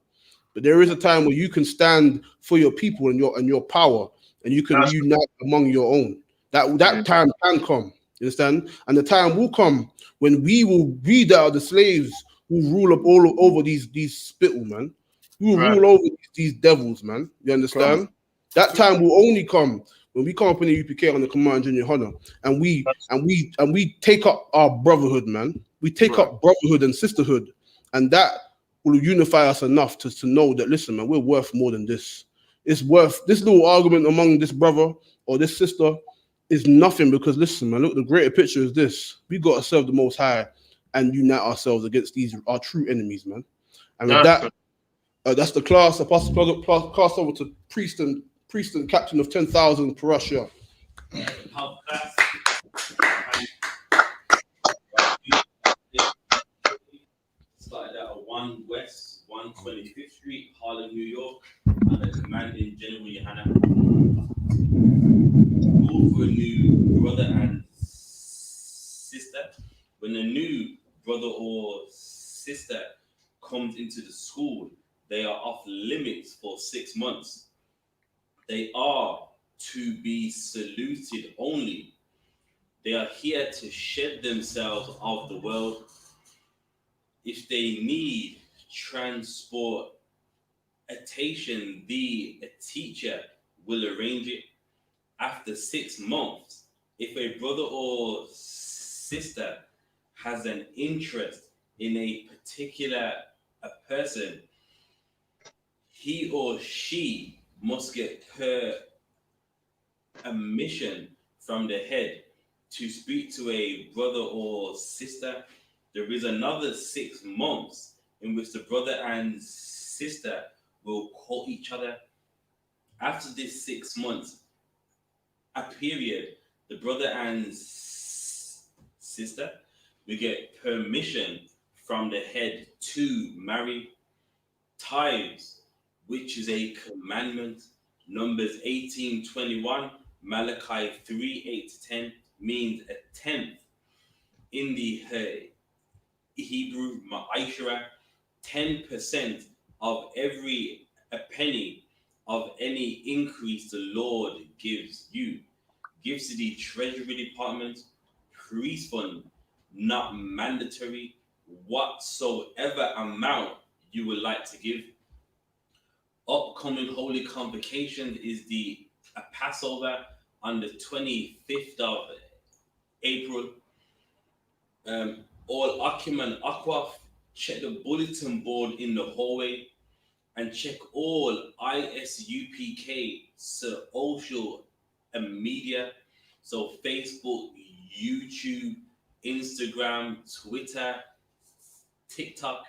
But there is a time where you can stand for your people and your power, and you can unite among your own. That time can come. You understand? And the time will come when we will be the slaves who rule up all over these spittle, man. Who rule over these devils, man. You understand? That time will only come when we come up in the UPK on the Command Junior Honor, and we take up our brotherhood, man. We take up brotherhood and sisterhood, and that will unify us enough to know that, listen, man, we're worth more than this. It's worth this little argument among this brother or this sister is nothing, because listen, man, look, the greater picture is this. We got to serve the Most High and unite ourselves against our true enemies, man. And with that's the class. I pass the class over to priest and captain of 10,000 per Russia. Started out at 1 West 125th Street, Harlem, New York, under commanding General YAHANNA. Call for a new brother and sister. When a new brother or sister comes into the school, they are off limits for 6 months. They are to be saluted only. They are here to shed themselves of the world. If they need transportation, the teacher will arrange it. After 6 months, if a brother or sister has an interest in a particular person, he or she must get permission from the head to speak to a brother or sister. There is another 6 months in which the brother and sister will call each other. After this 6 months, a period, the brother and sister will get permission from the head to marry. Tithes, which is a commandment, Numbers 18:21, Malachi 3:8-10, means a tenth. In the Hebrew Ma'ashra, 10% of every penny of any increase the Lord gives you. Gives to the Treasury Department, priest fund, not mandatory, whatsoever amount you would like to give. Upcoming holy convocation is the Passover on the 25th of April. All Akim and Akwaf, check the bulletin board in the hallway and check all I.S.U.P.K social media. So Facebook, YouTube, Instagram, Twitter, TikTok,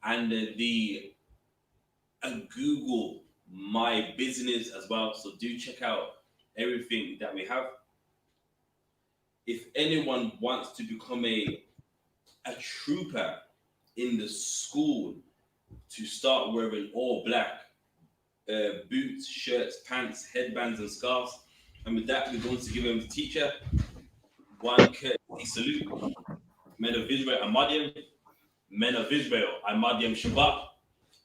and the Google My Business as well. So do check out everything that we have. If anyone wants to become a trooper in the school, to start wearing all black boots, shirts, pants, headbands, and scarves. And with that, we're going to give him the teacher one courtesy salute. Men of Israel, Ahmadian. Men of Israel, Ahmadian Shabbat.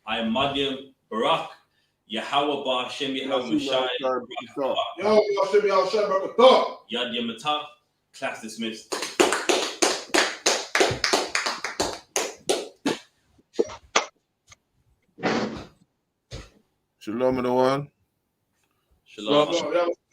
I am Ahmadian Barak. Yahweh Ba Hashem Yahweh Mashai. Yad Yamatah. Class dismissed. Shalom, everyone. Shalom. Shalom.